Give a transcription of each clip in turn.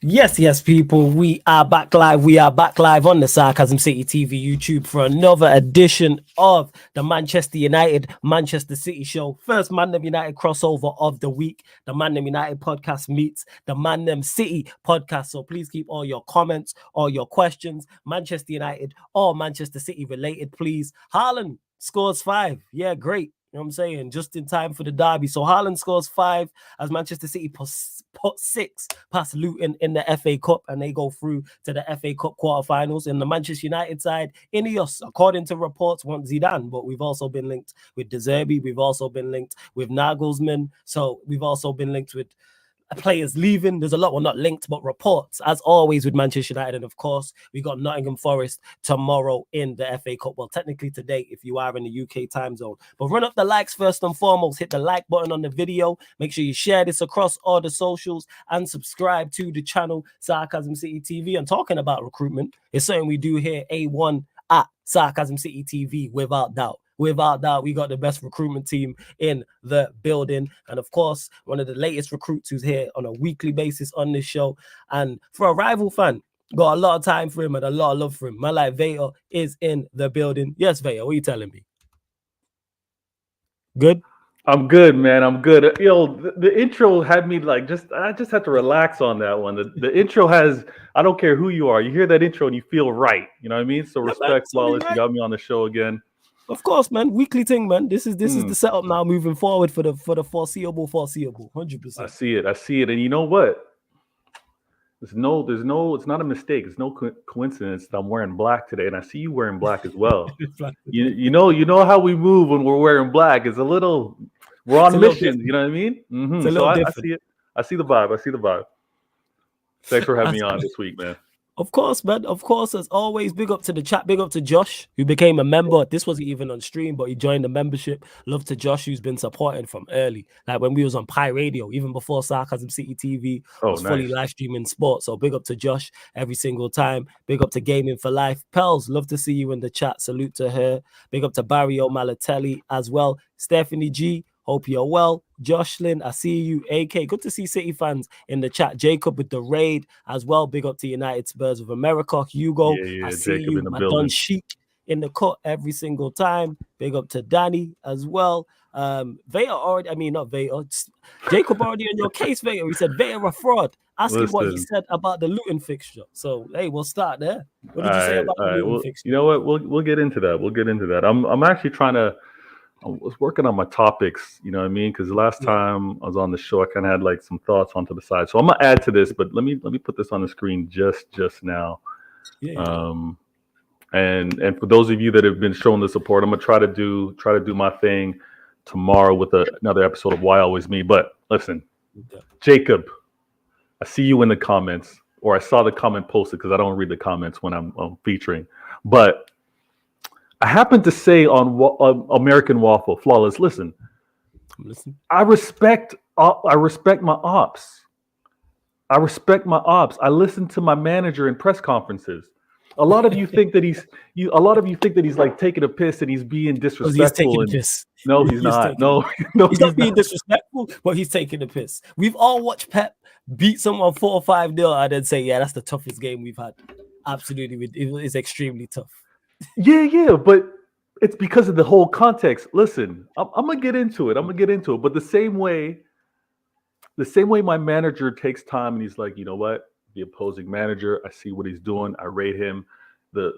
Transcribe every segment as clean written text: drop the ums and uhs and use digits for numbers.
Yes, people. We are back live. We are back live on the Sarcasm City TV YouTube for another edition of the Manchester United Manchester City show. First Man Them United crossover of the week. The Man Them United podcast meets the Man Them City podcast. So please keep all your comments, all your questions, Manchester United or Manchester City related, please. Haaland scores 5. Yeah, great. You know what I'm saying? Just in time for the derby. So Haaland scores 5 as Manchester City put 6 past Luton in the FA Cup, and they go through to the FA Cup quarterfinals. In the Manchester United side, Ineos, according to reports, want Zidane, but we've also been linked with De Zerbi. We've also been linked with Nagelsmann. So we've also been linked with players leaving. There's a lot, well, not linked, but reports, as always, with Manchester United. And of course, we got Nottingham Forest tomorrow in the FA Cup. Well, technically today, if you are in the UK time zone. But run up the likes first and foremost. Hit the like button on the video. Make sure you share this across all the socials and subscribe to the channel Sarcasm City TV. And talking about recruitment, it's something we do here, A1 at Sarcasm City TV, without doubt. Without doubt, we got the best recruitment team in the building. And of course, one of the latest recruits who's here on a weekly basis on this show. And for a rival fan, got a lot of time for him and a lot of love for him. My like Veta is in the building. Yes, Veta, what are you telling me? Good? I'm good, man. I'm good. The intro had me I just had to relax on that one. The intro has, I don't care who you are. You hear that intro and you feel right. You know what I mean? So respect, Flawless. You got me on the show again. Of course, man. Weekly thing, man. This is the setup now moving forward for the foreseeable. 100%. I see it. And you know what? It's not a mistake. It's no coincidence that I'm wearing black today, and I see you wearing black as well. you know how we move when we're wearing black. It's a little, we're on mission. You know what I mean? Mm-hmm. So I see it. I see the vibe. Thanks for having me on this week, man. Of course, man. Of course, as always, big up to the chat. Big up to Josh, who became a member. This wasn't even on stream, but he joined the membership. Love to Josh, who's been supporting from early. Like when we was on Pi Radio, even before Sarcasm City TV was fully live streaming sports. So big up to Josh every single time. Big up to Gaming for Life. Pels, love to see you in the chat. Salute to her. Big up to Barrio Malatelli as well. Stephanie G, hope you're well. Joshlyn, I see you. AK, good to see City fans in the chat. Jacob with the raid as well. Big up to United Spurs of America. Hugo, I see Jacob you. in the My building. Don Chic in the cut every single time. Big up to Danny as well. Jacob already on your case, Veta. He said Veta a fraud. Asking what he said about the Luton fixture. So hey, we'll start there. What did you say about the Luton fixture? You know what? We'll get into that. I'm actually I was working on my topics, you know what I mean? Because the last time I was on the show, I kind of had some thoughts onto the side. So I'm gonna add to this, but let me put this on the screen just now. And for those of you that have been showing the support, I'm gonna try to do my thing tomorrow with another episode of Why Always Me. But listen, Jacob, I see you in the comments, or I saw the comment posted because I don't read the comments when I'm featuring, but I happened to say on American Waffle, Flawless, listen. I respect my ops. I listen to my manager in press conferences. A lot of you think that he's like taking a piss and he's being disrespectful. He's taking a piss. No, he's not. No, he's not being disrespectful, but he's taking a piss. We've all watched Pep beat someone 4 or 5-0 and then say, yeah, that's the toughest game we've had. Absolutely, it's extremely tough. Yeah, but it's because of the whole context. Listen, I'm gonna get into it. But the same way my manager takes time and he's like, you know what? The opposing manager, I see what he's doing. I rate him. The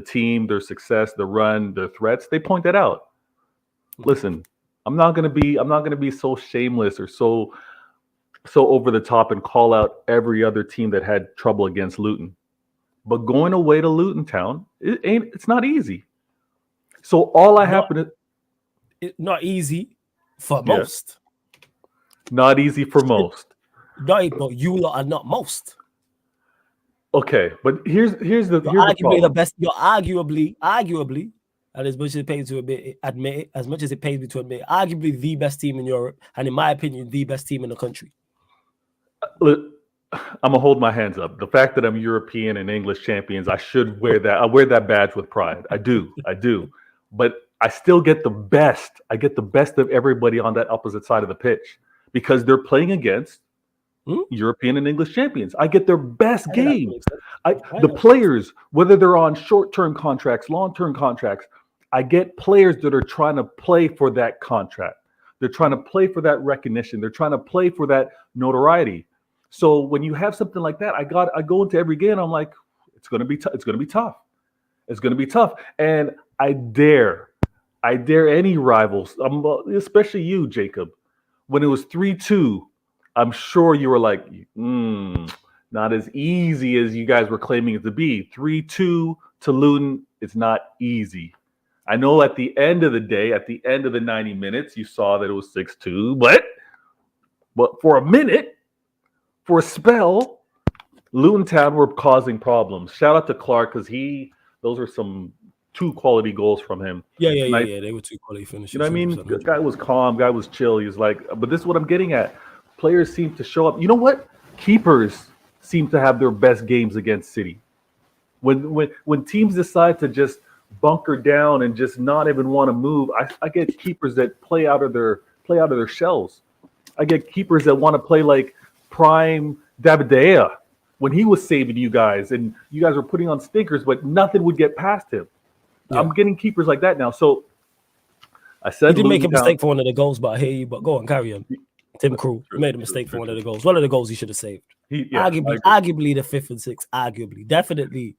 team, their success, the run, their threats. They point that out. Listen, I'm not gonna be so shameless or so over the top and call out every other team that had trouble against Luton. But going away to Luton Town, it's not easy. So all I happen to... It's not easy for most. Not easy for most. No, but you lot are not most. Okay, but here's the arguably the best. You're arguably, and as much as it pays to admit it, as much as it pays me to admit it, arguably the best team in Europe, and in my opinion, the best team in the country. I'm gonna hold my hands up. The fact that I'm European and English champions, I should wear that. I wear that badge with pride. I do. But I still get the best. I get the best of everybody on that opposite side of the pitch because they're playing against European and English champions. I get their best game. Why The not? players, whether they're on short-term contracts, long-term contracts, I get players that are trying to play for that contract. They're trying to play for that recognition. They're trying to play for that notoriety. So when you have something like that, I go into every game. I'm like, it's going to be tough. It's going to be tough. It's going to be tough. And I dare any rivals, especially you, Jacob. When it was 3-2, I'm sure you were like, not as easy as you guys were claiming it to be. 3-2 to Luton, it's not easy. I know at the end of the day, at the end of the 90 minutes, you saw that it was 6-2, but for a minute, for a spell, Luton Town were causing problems. Shout out to Clark because those are some 2 quality goals from him. Yeah. They were 2 quality finishes. You know what I mean? The guy was calm, guy was chill. He was like, but this is what I'm getting at. Players seem to show up. You know what? Keepers seem to have their best games against City. When teams decide to just bunker down and just not even want to move, I get keepers that play out of their shells. I get keepers that want to play like prime David De Gea when he was saving you guys and you guys were putting on stinkers, but nothing would get past him. Yeah. I'm getting keepers like that now. So I said he did make a mistake for one of the goals, but I hear you. But go on, carry on. Tim Krul made a mistake for one of the goals. One of the goals he should have saved. Arguably the 5th and 6th. Arguably, definitely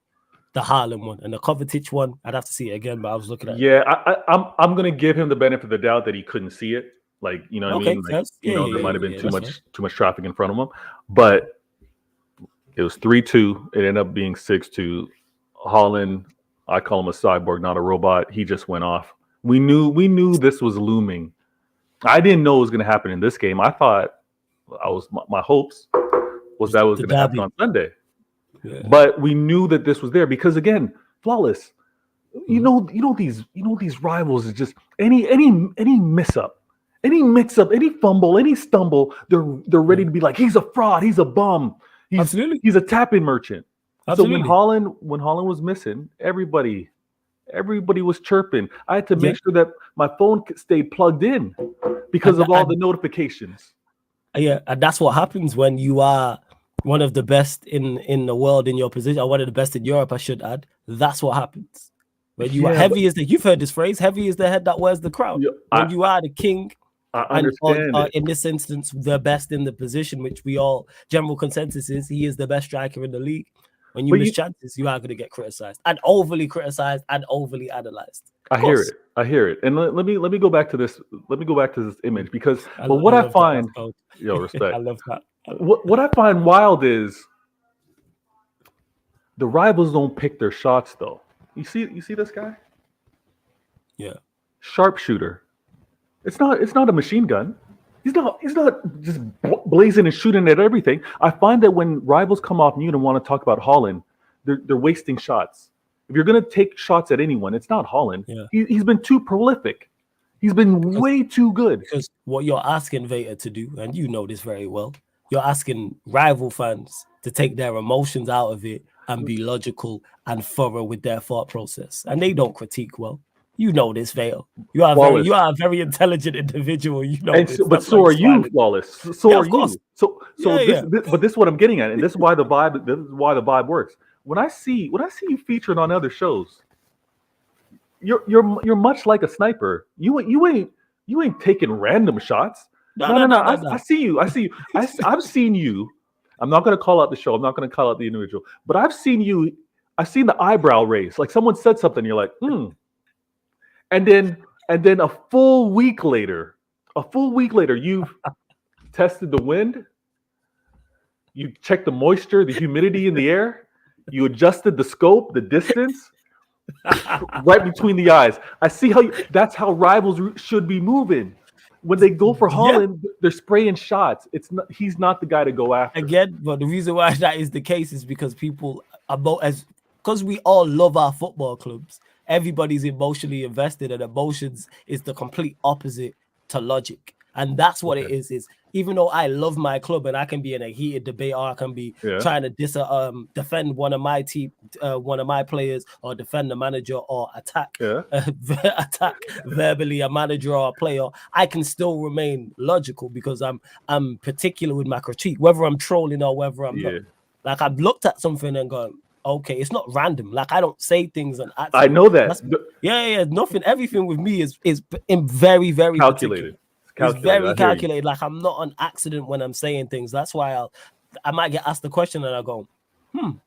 the Haaland one and the Kovacic one. I'd have to see it again, but I was looking at. Yeah, I'm gonna give him the benefit of the doubt that he couldn't see it. Like, you know what I mean? Like, there might have been too much traffic in front of him, but it was 3-2. It ended up being 6-2. Haaland, I call him a cyborg, not a robot. He just went off. We knew this was looming. I didn't know it was going to happen in this game. I thought my hopes was that was going to happen on Sunday. Yeah. But we knew that this was there because, again, flawless. You know these rivals is just any mix up, any fumble, any stumble, they're ready to be like, he's a fraud, he's a bum, he's a tap-in merchant. Absolutely. So when Haaland was missing, everybody was chirping. I had to make sure that my phone stayed plugged in because of all the notifications. Yeah, and that's what happens when you are one of the best in the world in your position, or one of the best in Europe, I should add. That's what happens. When you are heavy as you've heard this phrase, heavy is the head that wears the crown. Yeah, when you are the king, I understand. And in this instance, the best in the position, which we all general consensus is he is the best striker in the league. When you miss chances, you are going to get criticized and overly criticized and overly analyzed. I hear it. And let me go back to this. Let me go back to this image because what I find, respect. I love that. What I find wild is the rivals don't pick their shots though. You see this guy? Yeah. Sharpshooter. It's not a machine gun. He's not just blazing and shooting at everything. I find that when rivals come off mute and want to talk about Haaland, they're wasting shots. If you're going to take shots at anyone, it's not Haaland. Yeah. He's been too prolific. He's been way too good. Because what you're asking Vader to do, and you know this very well, you're asking rival fans to take their emotions out of it and be logical and thorough with their thought process. And they don't critique well. You know this, Vale. You are a very intelligent individual. You know this. But so are you, Flawless. So are you. But this is what I'm getting at, and this is why the vibe works. When I see you featured on other shows, you're much like a sniper. You ain't taking random shots. No. I see you. I've seen you. I'm not going to call out the show. I'm not going to call out the individual. But I've seen you. I've seen the eyebrow raise. Like someone said something. You're like, And then a full week later, you've tested the wind, you checked the moisture, the humidity in the air, you adjusted the scope, the distance, right between the eyes. I see that's how rivals should be moving. When they go for Haaland, they're spraying shots. He's not the guy to go after. Again, but the reason why that is the case is because people because we all love our football clubs. Everybody's emotionally invested, and emotions is the complete opposite to logic. And that's what it is even though I love my club and I can be in a heated debate, or I can be trying to defend one of my team, one of my players, or defend the manager, or attack verbally a manager or a player, I can still remain logical because I'm particular with my critique, whether I'm trolling or whether I'm not. Like, I've looked at something and gone, okay, it's not random. Like, I don't say things and accident. I know that. Nothing. Everything with me is in very, very calculated. It's very calculated. Like, I'm not on accident when I'm saying things. That's why I might get asked the question and I go, and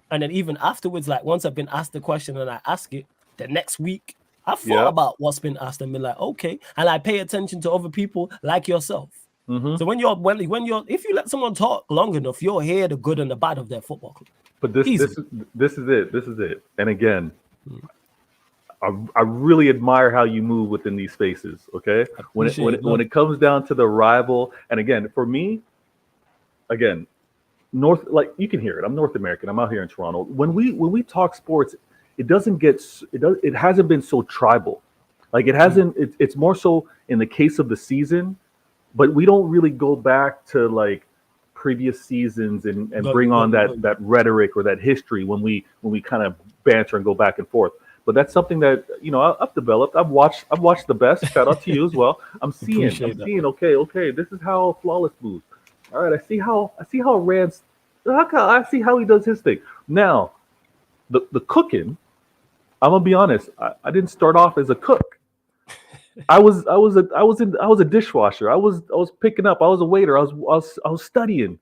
then even afterwards, like once I've been asked the question and I ask it, the next week I've thought about what's been asked and been like, okay, and I pay attention to other people like yourself. So when you're if you let someone talk long enough, you'll hear the good and the bad of their football club. But this is it. And again, I really admire how you move within these spaces. Okay, when it comes down to the rival, and again, for me, again, like you can hear it. I'm North American. I'm out here in Toronto. When we talk sports, it hasn't been so tribal. Like it hasn't. It's more so in the case of the season. But we don't really go back to like previous seasons and bring on that rhetoric or that history when we kind of banter and go back and forth. But that's something that I've developed. I've watched the best. Shout out to you as well. I'm seeing. Okay. This is how Flawless moves. All right. I see how Rand's. I see how he does his thing. Now, the cooking. I'm gonna be honest. I didn't start off as a cook. I was a dishwasher. I was picking up. I was a waiter. I was studying,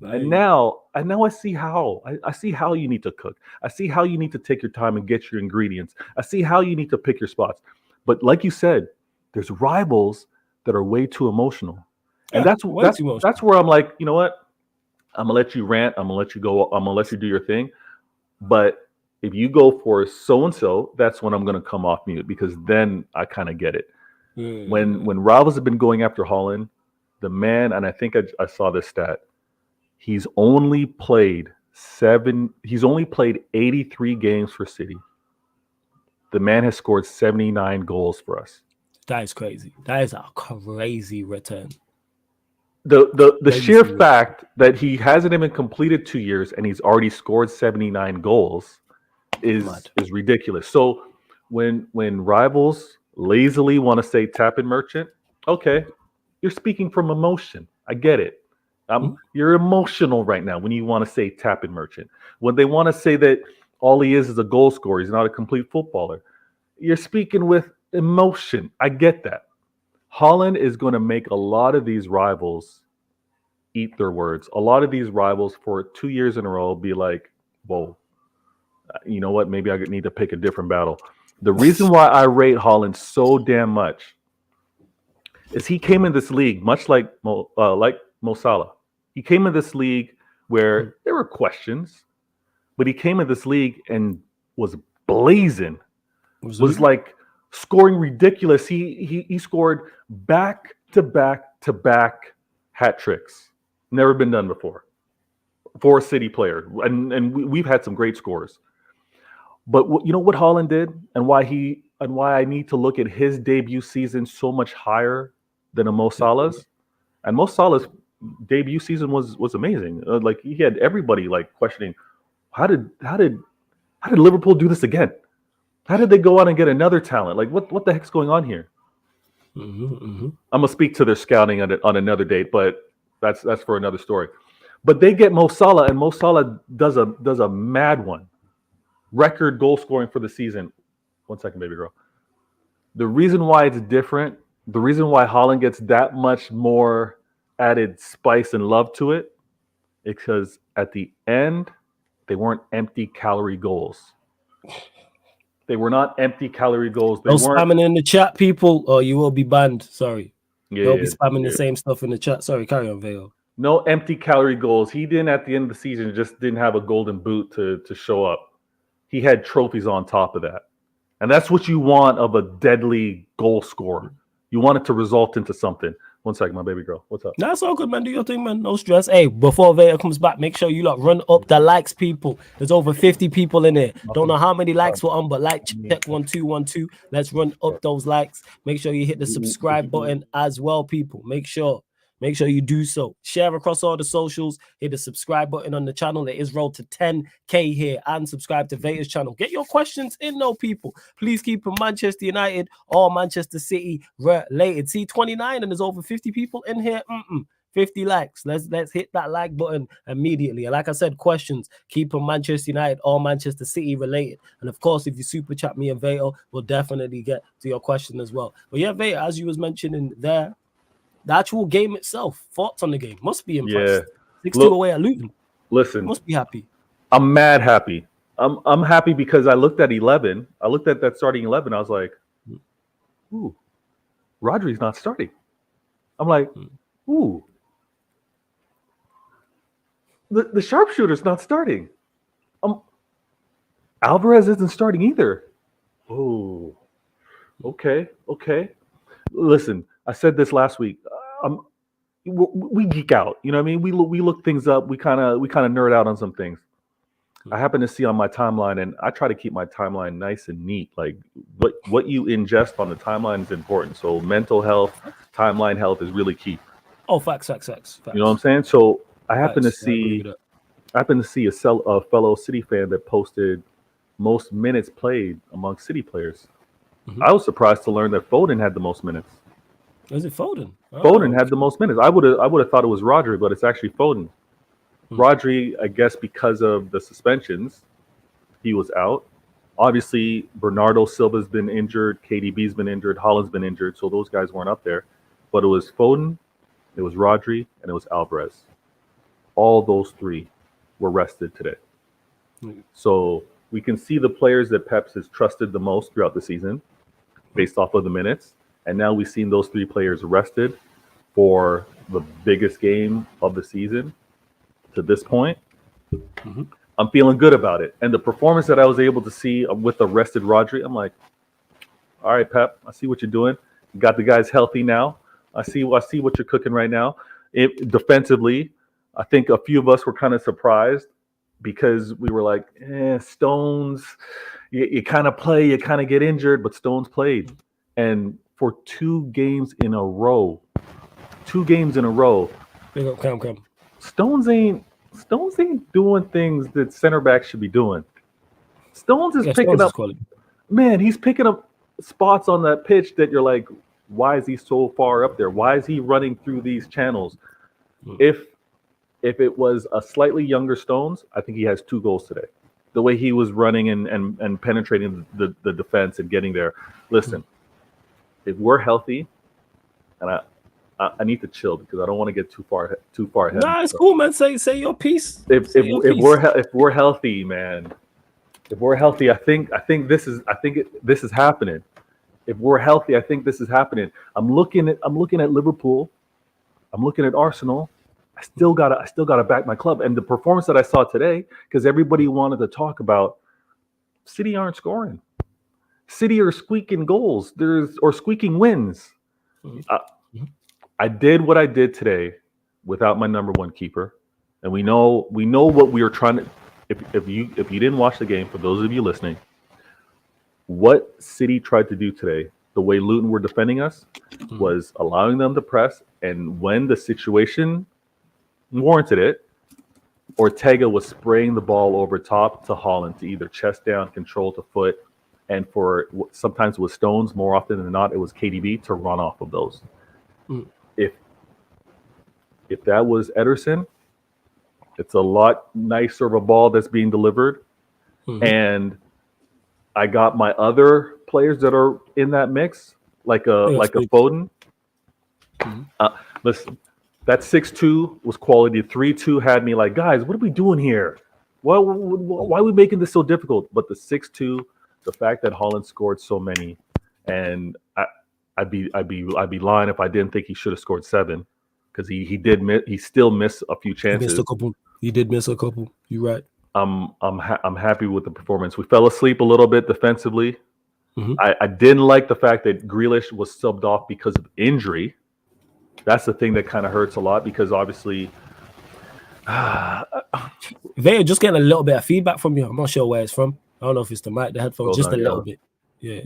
and now I see how I see how you need to cook. I see how you need to take your time and get your ingredients. I see how you need to pick your spots. But like you said, there's rivals that are way too emotional, and that's where I'm like, you know what? I'm gonna let you rant. I'm gonna let you go. I'm gonna let you do your thing. But if you go for so and so, that's when I'm going to come off mute because then I kind of get it. When rivals have been going after Haaland, the man, and I think I saw this stat, he's only played 83 games for City. The man has scored 79 goals for us. That is crazy. That is a crazy return. The sheer fact that he hasn't even completed 2 years and he's already scored 79 goals is ridiculous. So when rivals lazily want to say tap-in merchant, okay, you're speaking from emotion. I get it. You're emotional right now when you want to say tap-in merchant. When they want to say that all he is a goal scorer, he's not a complete footballer, you're speaking with emotion. I get that. Haaland is going to make a lot of these rivals eat their words. A lot of these rivals for 2 years in a row be like, whoa, you know what? Maybe I need to pick a different battle. The reason why I rate Haaland so damn much is he came in this league much like Mo Salah. He came in this league where there were questions, but he came in this league and was blazing. Was like scoring ridiculous. He scored back to back hat tricks. Never been done before for a City player, and we've had some great scores. But you know what Haaland did, and why I need to look at his debut season so much higher than a Mo Salah's. And Mo Salah's debut season was amazing. Like he had everybody like questioning, how did Liverpool do this again? How did they go out and get another talent? Like what the heck's going on here? I'm gonna speak to their scouting on another date, but that's for another story. But they get Mo Salah, and Mo Salah does a mad one. Record goal scoring for the season. 1 second, baby girl. The reason why it's different, the reason why Haaland gets that much more added spice and love to it, is because at the end, they weren't empty calorie goals. They were not empty calorie goals. They weren't spamming in the chat, people, or you will be banned. Sorry. They'll be spamming the same stuff in the chat. Sorry, carry on, Veo. No empty calorie goals. He didn't, at the end of the season, just didn't have a golden boot to show up. He had trophies on top of that. And that's what you want of a deadly goal scorer. You want it to result into something. One second, my baby girl. What's up? That's all good, man. Do your thing, man. No stress. Hey, before Vader comes back, make sure you run up the likes, people. There's over 50 people in here. Don't know how many likes we're on, but check 1212. Let's run up those likes. Make sure you hit the subscribe button as well, people. Make sure you do so. Share across all the socials. Hit the subscribe button on the channel. It is road to 10K here. And subscribe to Vader's channel. Get your questions in, though, people. Please keep them Manchester United or Manchester City related. See, 29 and there's over 50 people in here. 50 likes. Let's hit that like button immediately. And like I said, questions, keep them Manchester United or Manchester City related. And of course, if you super chat me and Vader, we'll definitely get to your question as well. But yeah, Vader, as you was mentioning there, the actual game itself, thoughts on the game? Must be impressed. 6-2 away at Luton. Listen, must be happy. I'm mad happy. I'm happy because I looked at 11. I looked at that starting 11. I was like, ooh, Rodri's not starting. I'm like, ooh, the sharpshooter's not starting. Alvarez isn't starting either. Oh, okay. Listen, I said this last week. We geek out, you know what I mean? We look things up. We kind of nerd out on some things. I happen to see on my timeline, and I try to keep my timeline nice and neat. Like what you ingest on the timeline is important. So mental health, timeline health is really key. Oh, facts. You know what I'm saying? So I happen to see a fellow City fan that posted most minutes played among City players. I was surprised to learn that Foden had the most minutes. Is it Foden? Foden had the most minutes. I would have thought it was Rodri, but it's actually Foden. Rodri, I guess because of the suspensions, he was out. Obviously, Bernardo Silva's been injured, KDB's been injured, Haaland's been injured, so those guys weren't up there. But it was Foden, it was Rodri, and it was Alvarez. All those three were rested today. So we can see the players that Pep has trusted the most throughout the season based off of the minutes. And now we've seen those three players rested for the biggest game of the season to this point. I'm feeling good about it. And the performance that I was able to see with the rested Rodri, I'm like, all right, Pep, I see what you're doing. You got the guys healthy now. I see what you're cooking right now. Defensively, I think a few of us were kind of surprised because we were like, Stones, you kind of play, you kind of get injured, but Stones played. And for two games in a row, Big up, come. Stones ain't doing things that center backs should be doing. Stones is picking up, man, he's picking up spots on that pitch that you're like, why is he so far up there? Why is he running through these channels? If it was a slightly younger Stones, I think he has 2 goals today. The way he was running and penetrating the defense and getting there. Listen, if we're healthy, and I need to chill because I don't want to get too far ahead. Nah, it's cool, man. Say your piece. If we're healthy, man, if we're healthy, I think this is happening. If we're healthy, I think this is happening. I'm looking at Liverpool. I'm looking at Arsenal. I still gotta back my club. And the performance that I saw today, because everybody wanted to talk about City aren't scoring. City are squeaking goals. Or squeaking wins. I did what I did today without my number one keeper, and we know what we were trying to. If you didn't watch the game, for those of you listening, what City tried to do today, the way Luton were defending us, was allowing them to press, and when the situation warranted it, Ortega was spraying the ball over top to Haaland to either chest down, control to foot, and for sometimes with Stones, more often than not, it was KDB to run off of those. If that was Ederson, it's a lot nicer of a ball that's being delivered. And I got my other players that are in that mix, like a Foden. Listen, that 6-2 was quality. 3-2 had me like, guys, what are we doing here? Why are we making this so difficult? But the 6-2, the fact that Haaland scored so many, and I'd be lying if I didn't think he should have scored 7. Because he still missed a few chances. He did miss a couple. You're right. I'm happy with the performance. We fell asleep a little bit defensively. I didn't like the fact that Grealish was subbed off because of injury. That's the thing that kind of hurts a lot because obviously. They're just getting a little bit of feedback from you. I'm not sure where it's from. I don't know if it's the mic, the headphones, just a little bit. Yeah.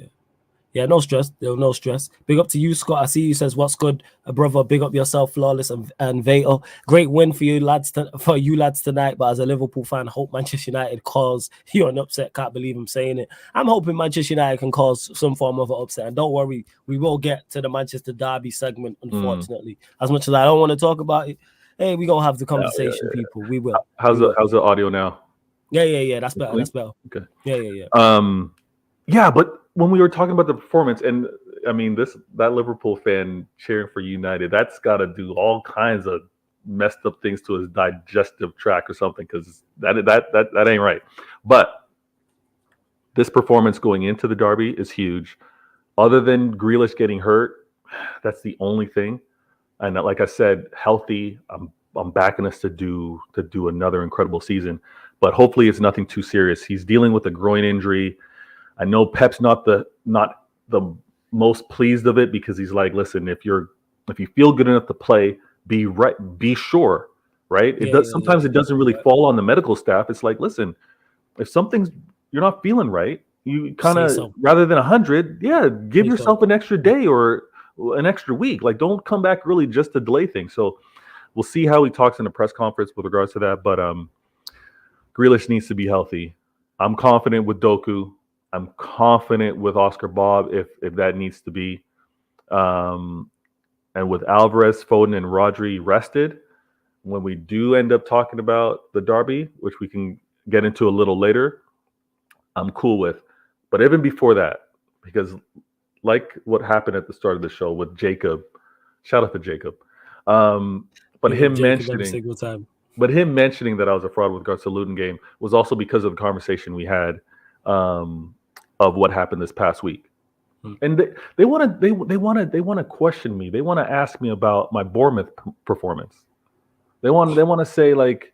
Yeah, no stress. There's no stress. Big up to you, Scott. I see you says, "What's good, brother?" Big up yourself, Flawless and Vato. Great win for you lads tonight. But as a Liverpool fan, hope Manchester United cause you an upset. Can't believe I'm saying it. I'm hoping Manchester United can cause some form of an upset. And don't worry, we will get to the Manchester Derby segment. Unfortunately, as much as I don't want to talk about it, hey, we gonna have the conversation, people. We will. How's the audio now? Yeah. That's better. That's better. Okay. Yeah. Yeah, but when we were talking about the performance, and I mean that Liverpool fan cheering for United, that's got to do all kinds of messed up things to his digestive tract or something, because that ain't right. But this performance going into the derby is huge. Other than Grealish getting hurt, that's the only thing. And like I said, healthy. I'm backing us to do another incredible season, but hopefully it's nothing too serious. He's dealing with a groin injury. I know Pep's not the most pleased of it, because he's like, listen, if you feel good enough to play, be sure, right? Sometimes it doesn't really fall on the medical staff. It's like, listen, if you're not feeling right, you kind of, rather than 100, give yourself an extra day or an extra week. Like, don't come back early just to delay things. So we'll see how he talks in the press conference with regards to that. But Grealish needs to be healthy. I'm confident with Doku. I'm confident with Oscar Bob if that needs to be. And with Alvarez, Foden, and Rodri rested, when we do end up talking about the derby, which we can get into a little later, I'm cool with. But even before that, because like what happened at the start of the show with Jacob, shout out to Jacob. But him mentioning that I was a fraud with regards to the Luton game was also because of the conversation we had of what happened this past week. And they want to question me. They want to ask me about my Bournemouth performance. They want to say, like,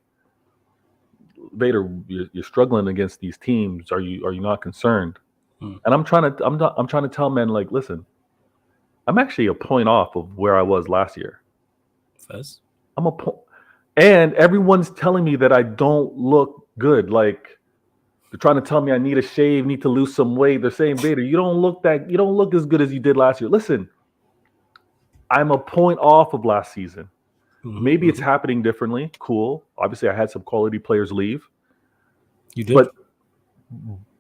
Vader, you're struggling against these teams. Are you not concerned? And I'm trying to tell men, like, listen, I'm actually a point off of where I was last year. First. I'm a point, and everyone's telling me that I don't look good. Like, they're trying to tell me I need a shave, need to lose some weight. They're saying, Vader, you don't look as good as you did last year. Listen, I'm a point off of last season. Maybe it's happening differently. Cool. Obviously, I had some quality players leave. You did.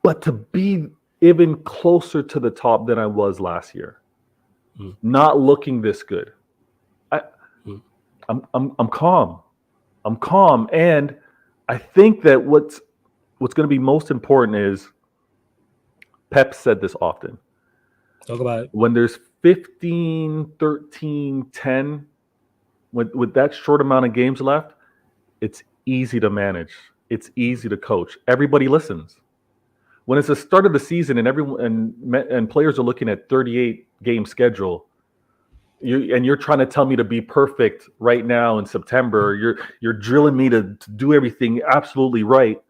But to be even closer to the top than I was last year, not looking this good, I'm calm. I'm calm, and I think that what's going to be most important is, Pep said this often. Talk about it. When there's 15, 13, 10, with that short amount of games left, it's easy to manage. It's easy to coach. Everybody listens. When it's the start of the season and players are looking at 38 game schedule, you're trying to tell me to be perfect right now in September. You're drilling me to do everything absolutely right.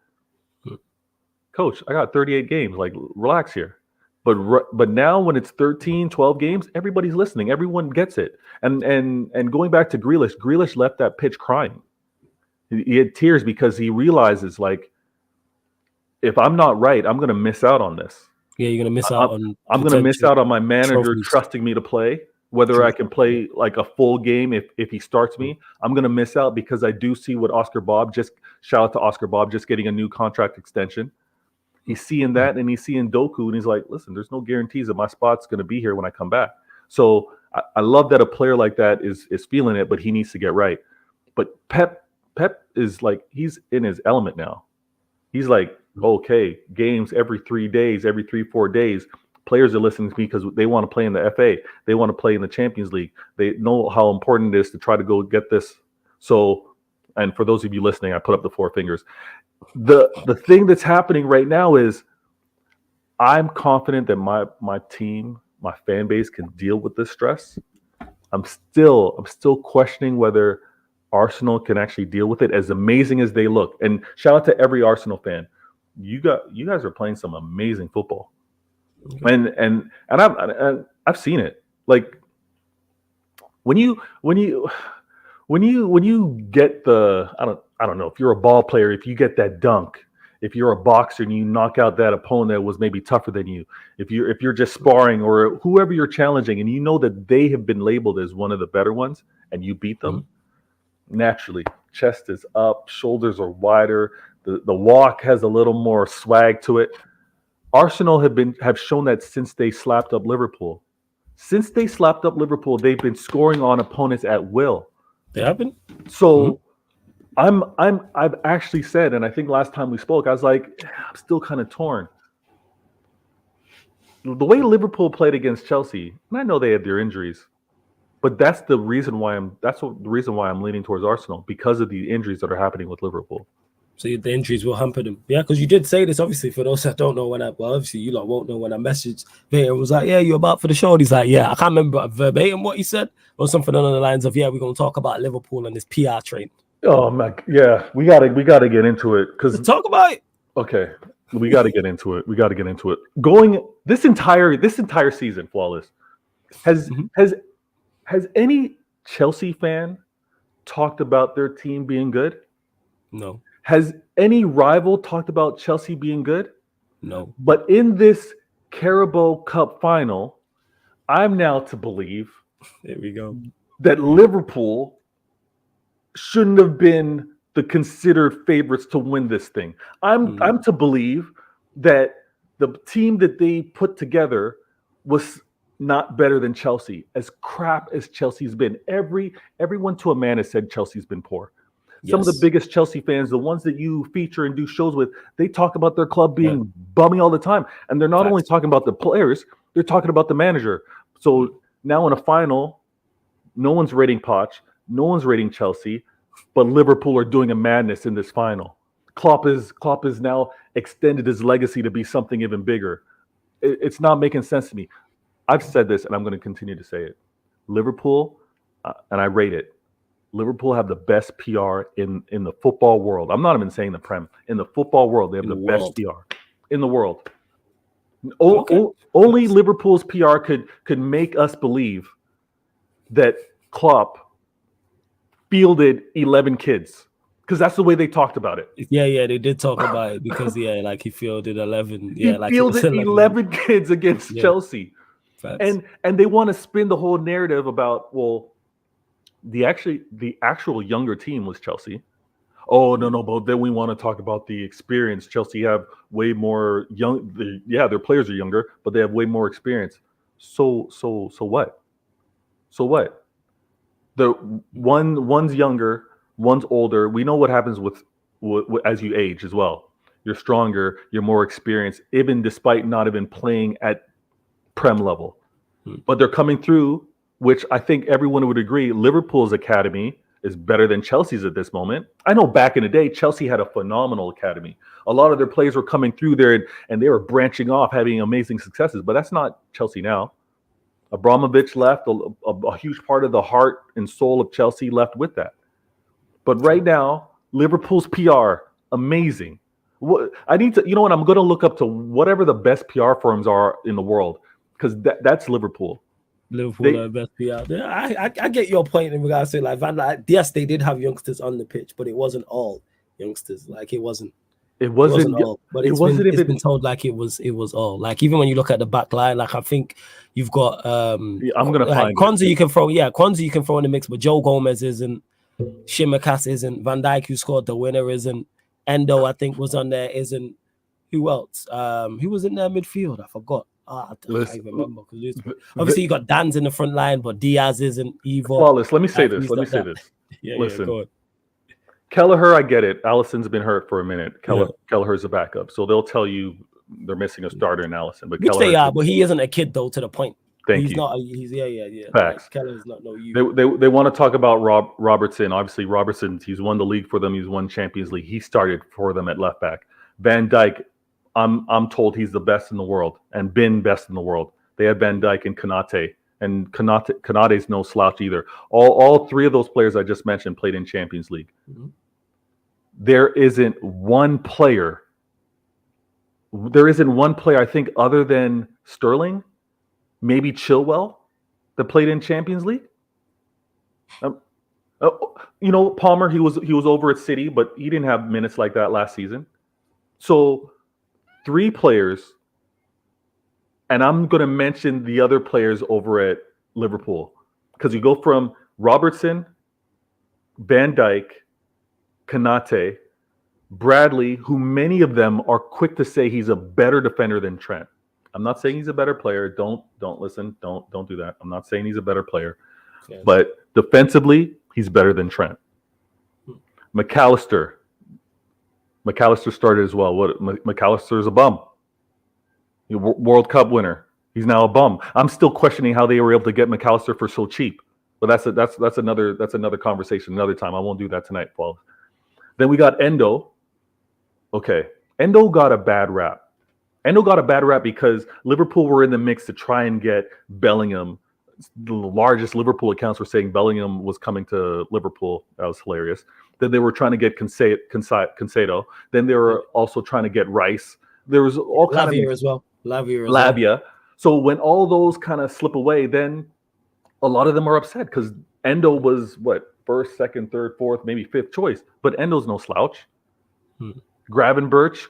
Coach, I got 38 games. Like, relax here. But now when it's 13, 12 games, everybody's listening. Everyone gets it. And going back to Grealish left that pitch crying. He had tears because he realizes, like, if I'm not right, I'm going to miss out on this. Yeah, you're going to miss out on. I'm going to miss out on my manager trusting me to play, whether I can play like a full game if he starts me. I'm going to miss out because I do see what Oscar Bob shout out to Oscar Bob just getting a new contract extension. He's seeing that, and he's seeing Doku, and he's like, listen, there's no guarantees that my spot's going to be here when I come back. So I love that a player like that is feeling it, but he needs to get right. But Pep is like, he's in his element now. He's like, okay, games every 3 days, every 3-4 days. Players are listening to me because they want to play in the FA. They want to play in the Champions League. They know how important it is to try to go get this. So, and for those of you listening, I put up the 4 fingers. The thing that's happening right now is, I'm confident that my team, my fan base, can deal with this stress. I'm still questioning whether Arsenal can actually deal with it, as amazing as they look. And shout out to every Arsenal fan. You guys are playing some amazing football. Okay. And I've seen it. Like, when you get the I don't know if you're a ball player, if you get that dunk, if you're a boxer and you knock out that opponent that was maybe tougher than you, if you're just sparring or whoever you're challenging and you know that they have been labeled as one of the better ones and you beat them, naturally chest is up, shoulders are wider, the walk has a little more swag to it. Arsenal have shown that since they slapped up Liverpool. Since they slapped up Liverpool, they've been scoring on opponents at will. They haven't. So I've actually said, and I think last time we spoke, I was like, I'm still kind of torn. The way Liverpool played against Chelsea, and I know they had their injuries, but that's the reason why I'm leaning towards Arsenal because of the injuries that are happening with Liverpool. So the injuries will hamper them. Yeah, because you did say this, obviously, for those that don't know obviously you lot won't know when I messaged Vader was like, yeah, you're about for the show. And he's like, yeah, I can't remember verbatim what he said or something along the lines of, yeah, we're going to talk about Liverpool and this PR train. Oh my, yeah, we gotta get into it because talk about it. Okay, we got to get into it. Going this entire season, flawless. Has any Chelsea fan talked about their team being good? No. Has any rival talked about Chelsea being good? No. But in this Carabao Cup final, I'm now to believe there we go that Liverpool shouldn't have been the considered favorites to win this thing. I'm to believe that the team that they put together was not better than Chelsea. As crap as Chelsea's been, everyone to a man has said Chelsea's been poor. Some of the biggest Chelsea fans, the ones that you feature and do shows with, they talk about their club being bummy all the time. And they're not only talking about the players, they're talking about the manager. So now in a final, no one's rating Poch, no one's rating Chelsea, but Liverpool are doing a madness in this final. Klopp is now extended his legacy to be something even bigger. It's not making sense to me. I've said this, and I'm going to continue to say it. Liverpool, and I rate it, Liverpool have the best PR in the football world. I'm not even saying the Prem. In the football world, they have the best PR in the world. Only Liverpool's PR could make us believe that Klopp fielded 11 kids because that's the way they talked about it. Yeah, they did talk about it because like he fielded 11. Yeah, he fielded 11 kids against Chelsea. Facts. And they want to spin the whole narrative about the actual younger team was Chelsea. Oh no, but then we want to talk about the experience. Chelsea have way more their players are younger, but they have way more experience. So what? So what? One's younger, one's older. We know what happens with as you age as well. You're stronger, you're more experienced, even despite not even playing at Prem level. But they're coming through, which I think everyone would agree, Liverpool's academy is better than Chelsea's at this moment. I know back in the day, Chelsea had a phenomenal academy. A lot of their players were coming through there and they were branching off, having amazing successes, but that's not Chelsea now. Abramovich left, a huge part of the heart and soul of Chelsea left with that. But right now, Liverpool's PR, amazing. I'm going to look up to whatever the best PR firms are in the world, because that's Liverpool. Liverpool are the best PR. I get your point in regards to like Van Dijk. Yes, they did have youngsters on the pitch, but it wasn't all youngsters. Like it wasn't all. But it's been told like it was all. Like even when you look at the back line, like I think you've got I'm gonna find Kwanzaa you can throw. Yeah, Kwanzaa you can throw in the mix, but Joe Gomez isn't. Shimaka's isn't. Van Dijk, who scored the winner, isn't. Endo, I think, was on there, isn't. Who else? Who was in their midfield? I forgot. I can't even remember. Obviously, you got Dan's in the front line, but Diaz isn't. Evo. Flawless. Let me say this. Listen. Go on. Kelleher, I get it. Allison's been hurt for a minute. Kelleher's a backup, so they'll tell you they're missing a starter in Allison. But which they are, but he isn't a kid though. To the point. He's not. He's yeah. Facts. Like, Kelleher's not no you. They want to talk about Robertson. Obviously, Robertson. He's won the league for them. He's won Champions League. He started for them at left back. Van Dijk. I'm told he's the best in the world and been best in the world. They had Van Dijk and Konate, and Konate's no slouch either. All three of those players I just mentioned played in Champions League. Mm-hmm. There isn't one player, I think, other than Sterling, maybe Chilwell, that played in Champions League. Um, Palmer, he was over at City, but he didn't have minutes like that last season. So 3 players, and I'm going to mention the other players over at Liverpool because you go from Robertson, Van Dijk, Kanate, Bradley, who many of them are quick to say he's a better defender than Trent. I'm not saying he's a better player. Don't listen. Don't do that. I'm not saying he's a better player. Yes. But defensively, he's better than Trent. McAllister started as well. McAllister is a bum. World Cup winner. He's now a bum. I'm still questioning how they were able to get McAllister for so cheap. But that's another conversation, another time. I won't do that tonight, Paul. Then we got Endo. Okay, Endo got a bad rap. Because Liverpool were in the mix to try and get Bellingham. The largest Liverpool accounts were saying Bellingham was coming to Liverpool. That was hilarious. Then they were trying to get Conceição. Then they were also trying to get Rice. There was all kind of Lavia as well. Lavia. So when all those kind of slip away, then a lot of them are upset because Endo was first, second, third, fourth, maybe fifth choice. But Endo's no slouch. Gravenberch,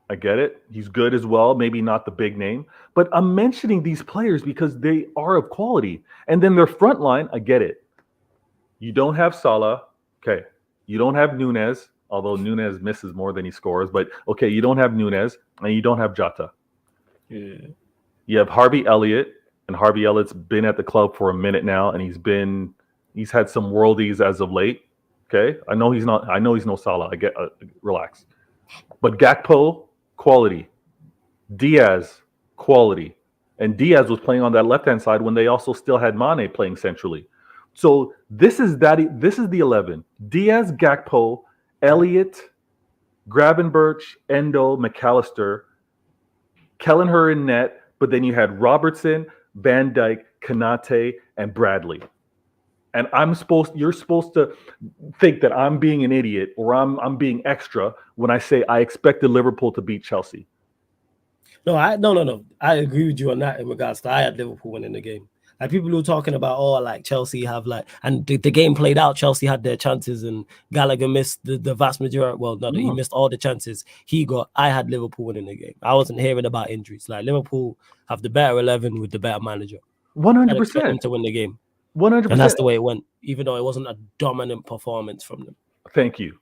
I get it. He's good as well. Maybe not the big name. But I'm mentioning these players because they are of quality. And then their front line, I get it. You don't have Salah. Okay. You don't have Nunez, although Nunez misses more than he scores. But, okay, you don't have Nunez, and you don't have Jota. Yeah. You have Harvey Elliott, and Harvey Elliott's been at the club for a minute now, and he's had some worldies as of late. Okay? I know he's no Salah. I get relax. But Gakpo, quality. Diaz, quality. And Diaz was playing on that left-hand side when they also still had Mane playing centrally. So this is the 11. Diaz, Gakpo, Elliott, Gravenberch, Endo, McAllister, Kelleher in net, but then you had Robertson, Van Dijk, Kanate, and Bradley. And you're supposed to think that I'm being an idiot or I'm being extra when I say I expected Liverpool to beat Chelsea. No. I agree with you on that in regards to I had Liverpool winning the game. Like people who are talking about, like Chelsea have and the game played out. Chelsea had their chances and Gallagher missed the vast majority. Well, not that he missed all the chances I had Liverpool winning the game. I wasn't hearing about injuries. Like Liverpool have the better 11 with the better manager. 100% to win the game. 100%. And that's the way it went, even though it wasn't a dominant performance from them. Thank you.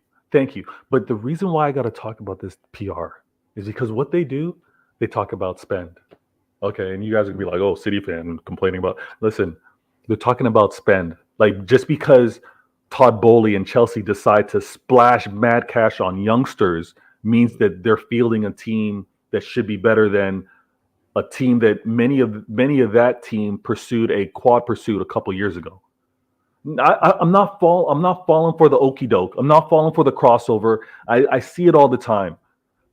But the reason why I got to talk about this PR is because what they do, they talk about spend. Okay, and you guys are going to be like, oh, City fan complaining about... Listen, they're talking about spend. Like, just because Todd Bowley and Chelsea decide to splash mad cash on youngsters means that they're fielding a team that should be better than a team that many of that team pursued a quad pursuit a couple years ago. I'm not falling for the okie doke. I'm not falling for the crossover. I see it all the time.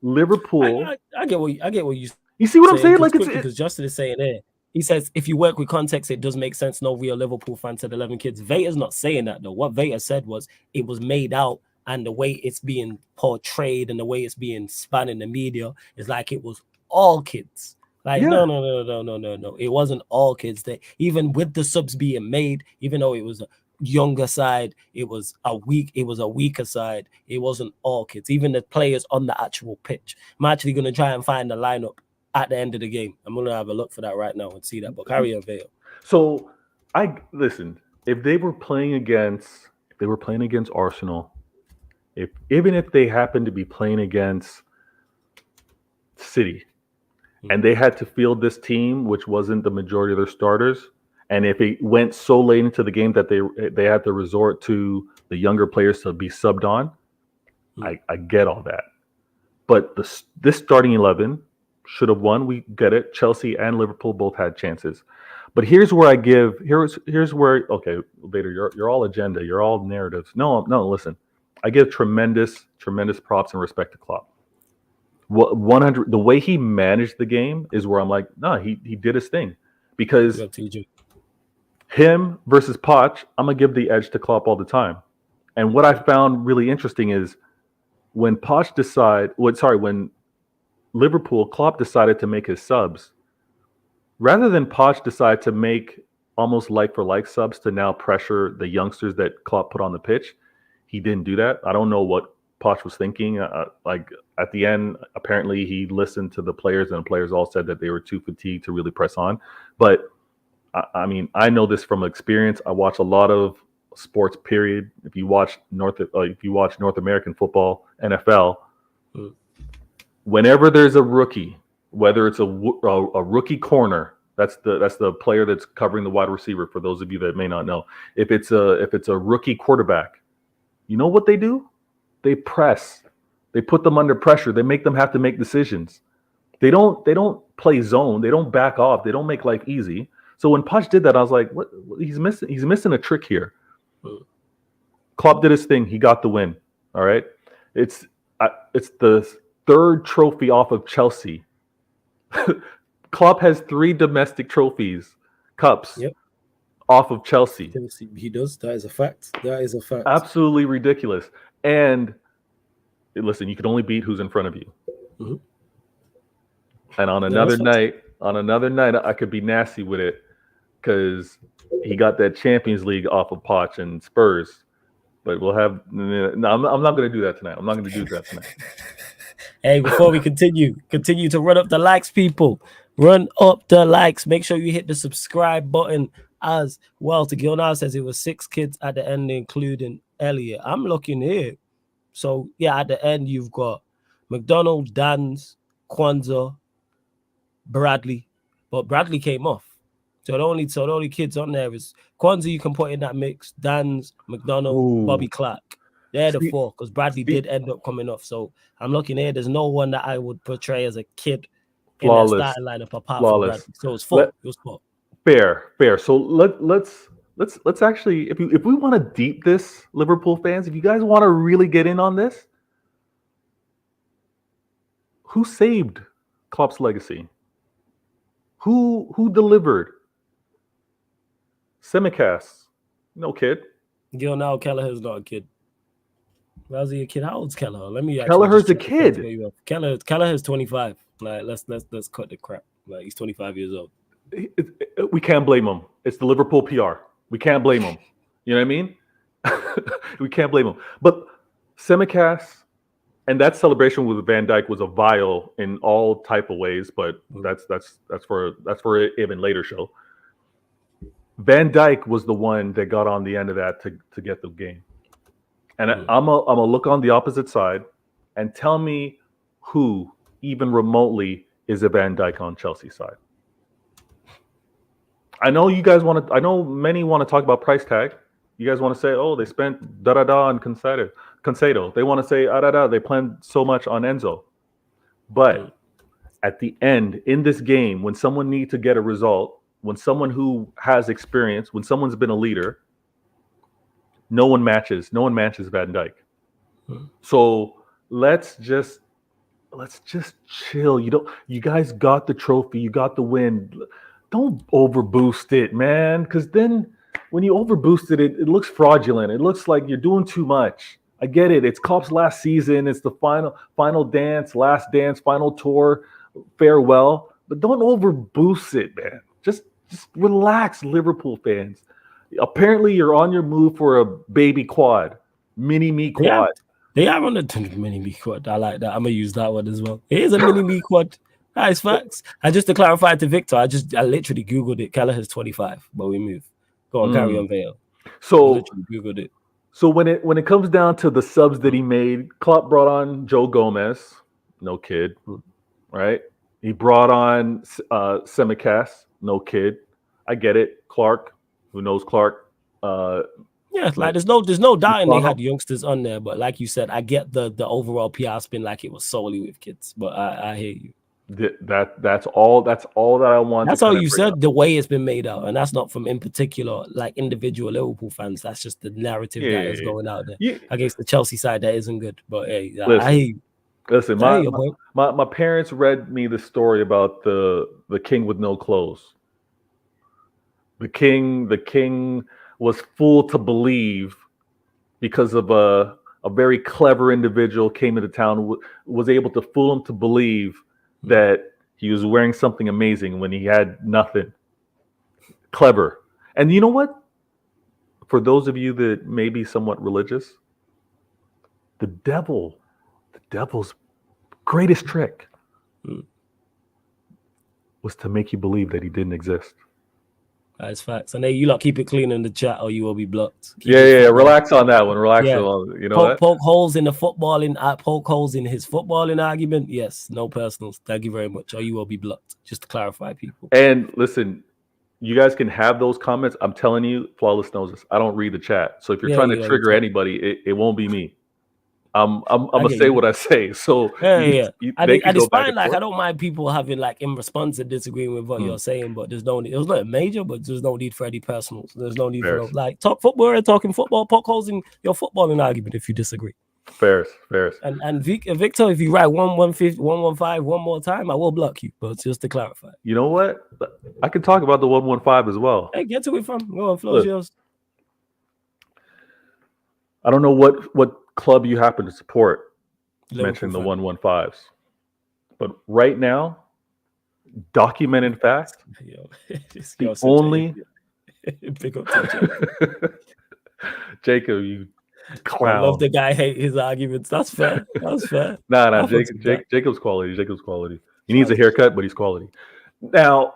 Liverpool... I get what you see what I'm saying? Like, because Justin is saying there. He says, if you work with context, it does make sense. No real Liverpool fan said 11 kids. Vader's not saying that, though. What Vader said was it was made out, and the way it's being portrayed and the way it's being spun in the media is like it was all kids. Like, no. It wasn't all kids. That even with the subs being made, even though it was a younger side, it was a weaker side. It wasn't all kids. Even the players on the actual pitch. I'm actually going to try and find the lineup at the end of the game. I'm going to have a look for that right now and see that. But carry on, Vail. So, if they were playing against Arsenal, even if they happened to be playing against City, and they had to field this team, which wasn't the majority of their starters, and if it went so late into the game that they had to resort to the younger players to be subbed on, I get all that. But this starting 11 should have won. We get it. Chelsea and Liverpool both had chances. But here's where okay, Vader, you're all agenda. You're all narratives. No, listen. I give tremendous props and respect to Klopp. 100. The way he managed the game is where I'm like, he did his thing. Because him versus Poch, I'm gonna give the edge to Klopp all the time. And what I found really interesting is when Liverpool, Klopp decided to make his subs, rather than Poch decide to make almost like for like subs to now pressure the youngsters that Klopp put on the pitch. He didn't do that. I don't know what Poch was thinking. Like at the end, apparently he listened to the players, and the players all said that they were too fatigued to really press on. But I mean, I know this from experience. I watch a lot of sports. Period. If you watch North American football, NFL, whenever there's a rookie, whether it's a rookie corner, that's the player that's covering the wide receiver. For those of you that may not know, if it's a rookie quarterback, you know what they do? They press. They put them under pressure. They make them have to make decisions. They don't play zone. They don't back off. They don't make life easy. So when Poch did that, I was like, "What? He's missing a trick here." Klopp did his thing. He got the win. All right. It's the third trophy off of Chelsea. Klopp has 3 domestic cups, off of Chelsea. He does. That is a fact. Absolutely ridiculous. And listen, you can only beat who's in front of you. Mm-hmm. And on another night, I could be nasty with it because he got that Champions League off of Poch and Spurs. But we'll have. No, I'm not going to do that tonight. Hey, before we continue to run up the likes, people. Run up the likes. Make sure you hit the subscribe button as well. To Gilnal says it was 6 kids at the end, including Elliot. I'm looking here. So yeah, at the end you've got McDonald, Dan's, Kwanzaa, Bradley, but Bradley came off. So the only kids on there is Kwanzaa. You can put in that mix. Dan's, McDonald, Bobby Clark. They're the 4 because Bradley did end up coming off. So I'm looking here. There's no one that I would portray as a kid in that starting lineup apart from Bradley. So it's 4. It was 4. Fair. So let's actually, if we want to deep this, Liverpool fans, if you guys want to really get in on this, who saved Klopp's legacy? Who delivered? Tsimikas, no kid. Now Kelleher's not a kid. How's he a kid? How old's Kelleher? Let me. Kelleher's a kid. Kelleher's 25. Like let's cut the crap. Like he's 25 years old. We can't blame him. It's the Liverpool PR. We can't blame him. You know what I mean? We can't blame him. But Tsimikas and that celebration with Van Dijk was a vile in all type of ways. But that's for an even later show. Van Dijk was the one that got on the end of that to get the game. And I'm a look on the opposite side and tell me who even remotely is a Van Dijk on Chelsea side. I know many want to talk about price tag. You guys want to say, oh, they spent da-da-da on Concedo. They want to say, da-da-da, they planned so much on Enzo. But at the end, in this game, when someone needs to get a result, when someone who has experience, when someone's been a leader, no one matches Van Dijk. So let's just chill. You guys got the trophy, you got the win. Don't overboost it, man. Because then when you overboost it, it looks fraudulent. It looks like you're doing too much. I get it. It's Klopp's last season. It's the final dance, last dance, final tour, farewell. But don't overboost it, man. Just relax, Liverpool fans. Apparently, you're on your move for a baby quad, mini me quad. They are on the mini me quad. I like that. I'm gonna use that one as well. It is a mini me quad. Nice facts. And just to clarify to Victor, I literally googled it. Kelleher's 25, but we move. Go on, carry on, Vale. So I literally googled it. So when it comes down to the subs that he made, Klopp brought on Joe Gomez, no kid, right? He brought on Tsimikas, no kid. I get it. Clark, who knows Clark? Yeah, like there's no doubting they had youngsters on there, but like you said, I get the overall PR spin like it was solely with kids. But I hear you. That's all that I want. That's all you said. The way it's been made out, and that's not from in particular like individual Liverpool fans. That's just the narrative that is going out there against the Chelsea side that isn't good. But hey, I hear you. Listen, my parents read me the story about the king with no clothes. The king was fooled to believe because of a very clever individual came into town, was able to fool him to believe that he was wearing something amazing when he had nothing. Clever. And you know what? For those of you that may be somewhat religious, the devil's greatest trick was to make you believe that he didn't exist. That's facts. And you lot keep it clean in the chat or you will be blocked. Yeah. Relax on that one. Relax on, you know poke holes in the footballing, poke holes in his footballing argument. Yes, no personals. Thank you very much. Or you will be blocked. Just to clarify, people. And listen, you guys can have those comments. I'm telling you, Flawless knows this. I don't read the chat. So if you're trying to trigger anybody, it won't be me. I'm gonna say what I say. So it's fine. Like, I don't mind people having, like, in response to disagreeing with what you're saying, but there's no need. It was not major, but there's no need for any personals. There's no need for those. Like, talk football and talking football, poke holes in your footballing argument if you disagree. Fair. And Victor, if you write 115 one more time, I will block you. But just to clarify. You know what? I can talk about the 115 as well. Hey, get to it from. Go on, flow yours. I don't know what club you happen to support. Mentioning the 115s, but right now, documented fact, the only Jacob, you clown. I love the guy hate his arguments. That's fair. Nah, Jacob's quality. Jacob's quality. He needs a haircut, but he's quality. Now,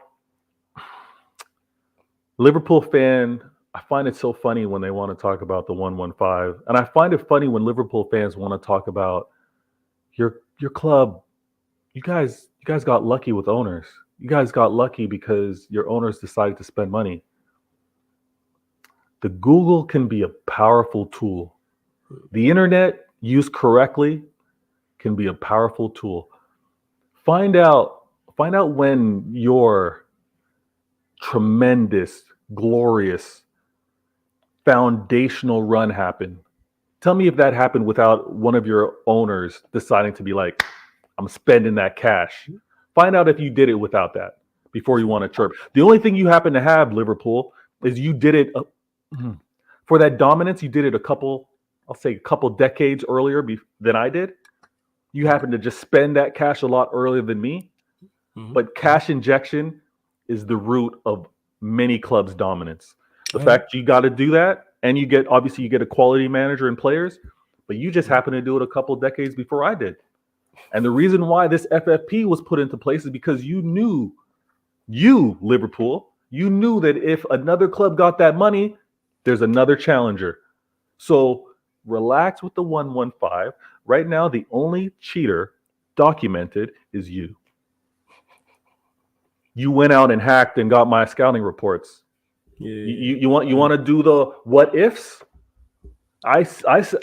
Liverpool fan, I find it so funny when they want to talk about the 115, and I find it funny when Liverpool fans want to talk about your club. You guys got lucky with owners. You guys got lucky because your owners decided to spend money. The Google can be a powerful tool. The internet, used correctly, can be a powerful tool. Find out when your tremendous, glorious, foundational run happened. Tell me if that happened without one of your owners deciding to be like, I'm spending that cash. Find out if you did it without that before you want to chirp. The only thing you happen to have, Liverpool, is you did it for that dominance. You did it a couple decades earlier than I did. You happen to just spend that cash a lot earlier than me. But cash injection is the root of many clubs' dominance. The fact you got to do that, and you get a quality manager and players, but you just happen to do it a couple decades before I did. And the reason why this FFP was put into place is because you, Liverpool, you knew that if another club got that money, there's another challenger. So relax with the 115. Right now, the only cheater documented is you. You went out and hacked and got my scouting reports. You want to do the what ifs? I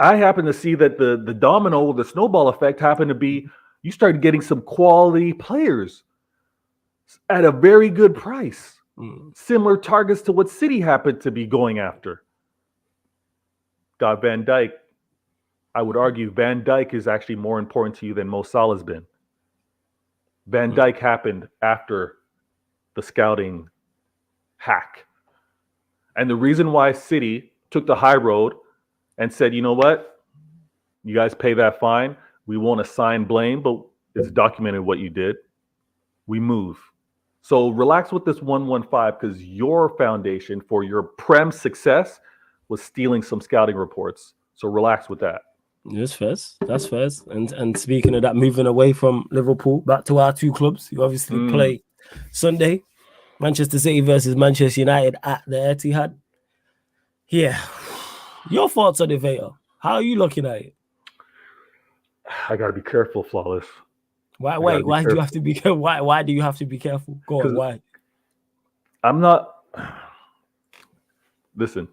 happen to see that the domino, the snowball effect happened to be you started getting some quality players at a very good price. Similar targets to what City happened to be going after. Got Van Dijk. I would argue Van Dijk is actually more important to you than Mo Salah's been. Van Dijk happened after the scouting hack. And the reason why City took the high road and said, you know what? You guys pay that fine. We won't assign blame, but it's documented what you did. We move. So relax with this 115 because your foundation for your Prem success was stealing some scouting reports. So relax with that. That's fair. And speaking of that, moving away from Liverpool, back to our two clubs. You obviously play Sunday, Manchester City versus Manchester United at the Etihad. Yeah. Your thoughts on it, Vader? How are you looking at it? I got to be careful, Flawless. Why do you have to be careful? Why do you have to be careful? Go on, why? I'm not... Listen.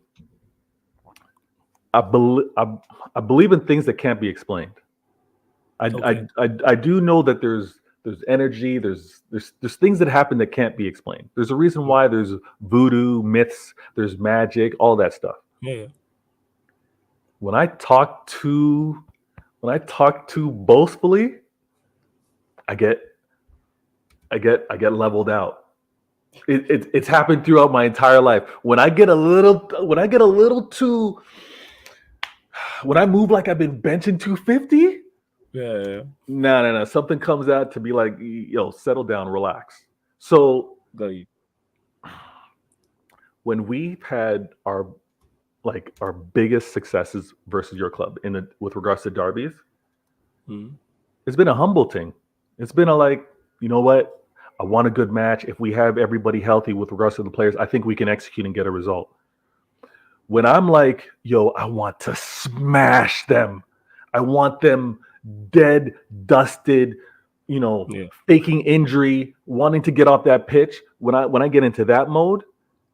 I believe in things that can't be explained. I do know that there's energy, there's things that happen that can't be explained. There's a reason why there's voodoo, myths, there's magic, all that stuff. Yeah. When I talk too boastfully, I get leveled out. It's happened throughout my entire life. When I move like I've been benching 250, yeah. No. Something comes out to be like, settle down, relax. So when we've had our biggest successes versus your club with regards to derbies, it's been a humble thing. It's been you know what? I want a good match. If we have everybody healthy with regards to the players, I think we can execute and get a result. When I'm like, yo, I want to smash them. I want them dead, dusted, faking injury, wanting to get off that pitch. When I get into that mode,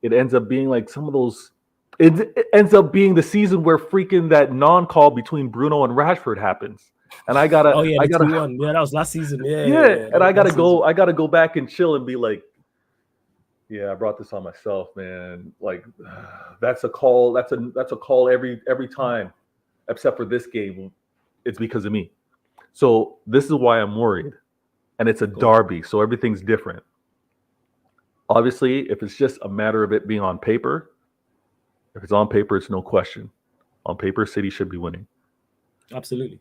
it ends up being like some of those. It ends up being the season where freaking that non-call between Bruno and Rashford happens, and I gotta. That was last season. And I gotta go back and chill and be like, yeah, I brought this on myself, man. Like, that's a call. That's a call every time, except for this game. It's because of me. So this is why I'm worried, and it's a derby, so everything's different. Obviously, if it's just a matter of it being on paper, if it's on paper, it's no question. On paper, City should be winning. Absolutely.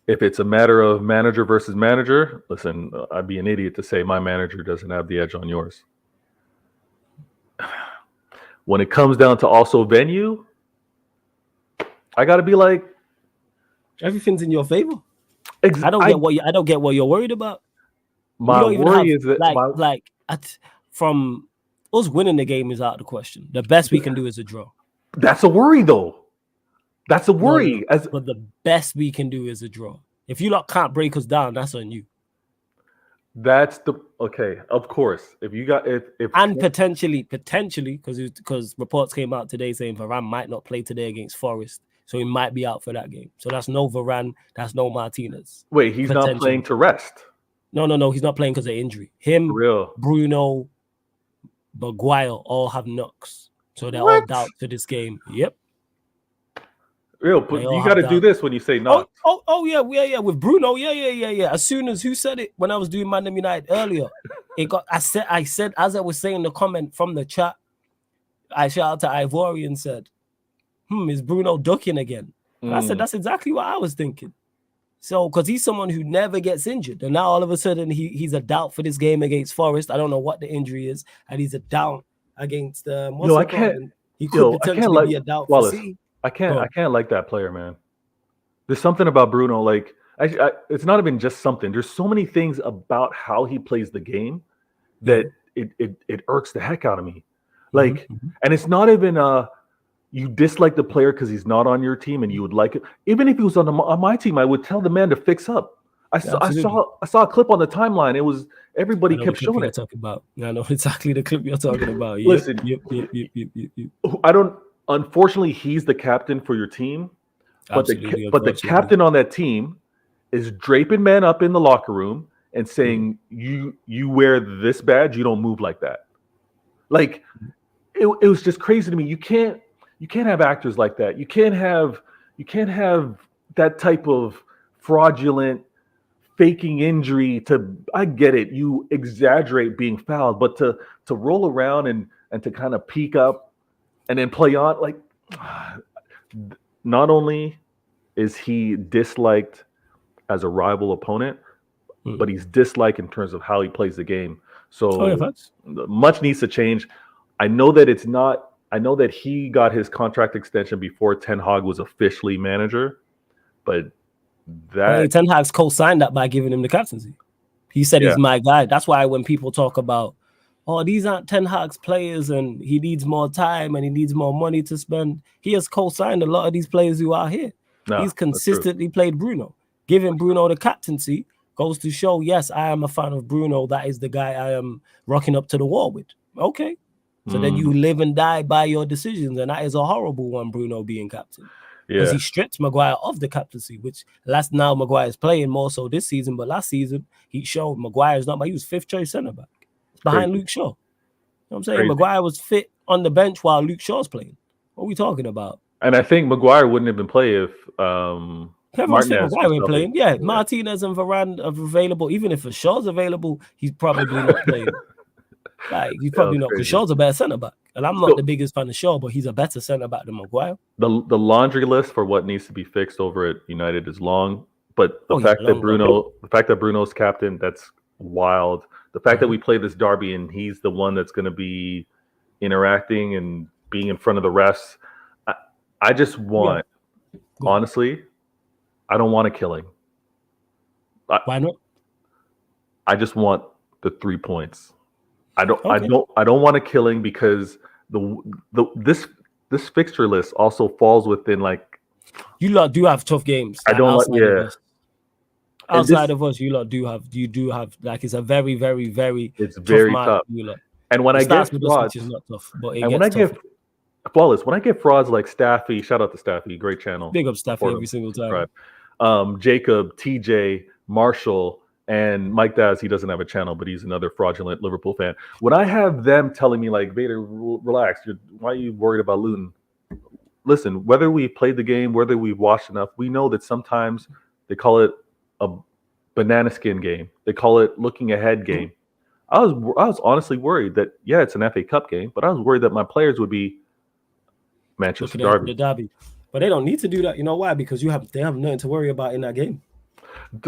If it's a matter of manager versus manager, listen, I'd be an idiot to say my manager doesn't have the edge on yours. When it comes down to also venue, I got to be like, everything's in your favor. I don't get what you're worried about. My worry is that from us winning the game is out of the question. The best we can do is a draw. That's a worry, though. That's a worry. But the best we can do is a draw. If you can't break us down, that's on you. That's okay. Of course, if you got and potentially, because reports came out today saying Varane might not play today against Forest, so he might be out for that game. So that's no Varane, that's no Martinez. Wait, he's not playing to rest? No, he's not playing because of injury. Him, Bruno, Maguire all have knocks, so they're all out for this game. Yep. Real, but you got to do this when you say not. Oh yeah. With Bruno, yeah. As soon as who said it when I was doing Man United earlier, I said as I was saying the comment from the chat, I shout out to Ivory and said, is Bruno ducking again? And I said that's exactly what I was thinking. So because he's someone who never gets injured, and now all of a sudden he's a doubt for this game against Forest. I don't know what the injury is, and he's a doubt against I can't. He could potentially be a doubt for City. I can't like that player, man. There's something about Bruno. Like, it's not even just something. There's so many things about how he plays the game that it irks the heck out of me. Like, and it's not even you dislike the player because he's not on your team and you would like it. Even if he was on my team, I would tell the man to fix up. I saw a clip on the timeline. It was everybody kept showing it. I know exactly the clip you're talking about. Listen, I don't. Unfortunately, he's the captain for your team, but the captain on that team is draping men up in the locker room and saying, "You wear this badge, you don't move like that." Like it was just crazy to me. You can't have actors like that. You can't have that type of fraudulent faking injury. I get it. You exaggerate being fouled, but to roll around and to kind of peek up. And then play on, like, not only is he disliked as a rival opponent, but he's disliked in terms of how he plays the game. So much needs to change. I know that he got his contract extension before Ten Hag was officially manager, but Ten Hag's co-signed that by giving him the captaincy. He said he's my guy. That's why when people talk about, these aren't Ten Hag's players and he needs more time and he needs more money to spend, he has co-signed a lot of these players who are here. He's consistently played Bruno. Giving Bruno the captaincy goes to show, yes, I am a fan of Bruno. That is the guy I am rocking up to the wall with. Okay. So then you live and die by your decisions, and that is a horrible one, Bruno being captain. Because he stripped Maguire of the captaincy, which now Maguire's playing more so this season, but last season he showed Maguire's not, but he was 5th choice centre-back. Behind Luke Shaw. You know what I'm saying? Crazy. Maguire was fit on the bench while Luke Shaw's playing. What are we talking about? And I think Maguire wouldn't have been playing if Martinez Maguire ain't playing. Yeah, Martinez and Varane are available. Even if Shaw's available, he's probably not playing. He's probably not, because Shaw's a better centre-back. And I'm not the biggest fan of Shaw, but he's a better centre-back than Maguire. The laundry list for what needs to be fixed over at United is long. But the fact that Bruno's captain, that's wild. The fact that we play this derby and he's the one that's going to be interacting and being in front of the refs. I just want, honestly, I don't want a killing. Why not? I just want the 3 points. I don't want a killing because this fixture list also falls within like. You lot do have tough games. I don't like. Yeah. Outside of us, you lot do have like, it's a very, very, very tough. You lot. And when I get frauds, which is not tough, but when I get flawless, when I get frauds like Staffy, shout out to Staffy, great channel. Big up Staffy every single time. Jacob, TJ, Marshall, and Mike Daz, he doesn't have a channel, but he's another fraudulent Liverpool fan. When I have them telling me like, Vader, relax, why are you worried about Luton? Listen, whether we played the game, whether we've watched enough, we know that sometimes they call it a banana skin game. They call it looking ahead game. I was honestly worried that, yeah, it's an FA Cup game, but I was worried that my players would be Manchester Derby. The Derby. But they don't need to do that. You know why? Because they have nothing to worry about in that game.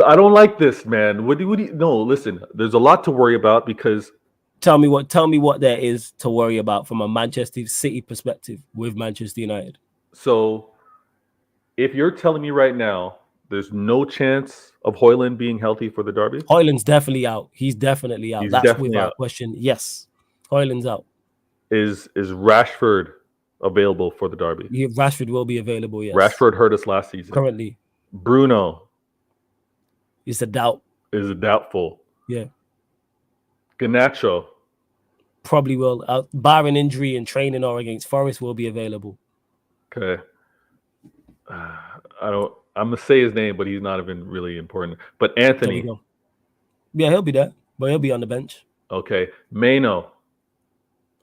I don't like this, man. What do you no, listen, there's a lot to worry about because tell me what there is to worry about from a Manchester City perspective with Manchester United. So if you're telling me right now there's no chance of Haaland being healthy for the Derby? Haaland's definitely out. He's definitely out. That's without question. Yes. Haaland's out. Is Rashford available for the Derby? Yeah, Rashford will be available, yes. Rashford hurt us last season. Currently. Bruno is a doubt. Is a doubtful. Yeah. Garnacho probably will. Barring injury and training or against Forest will be available. Okay. I'm gonna say his name, but he's not even really important. But Anthony, yeah, he'll be there, but he'll be on the bench. Okay, Maino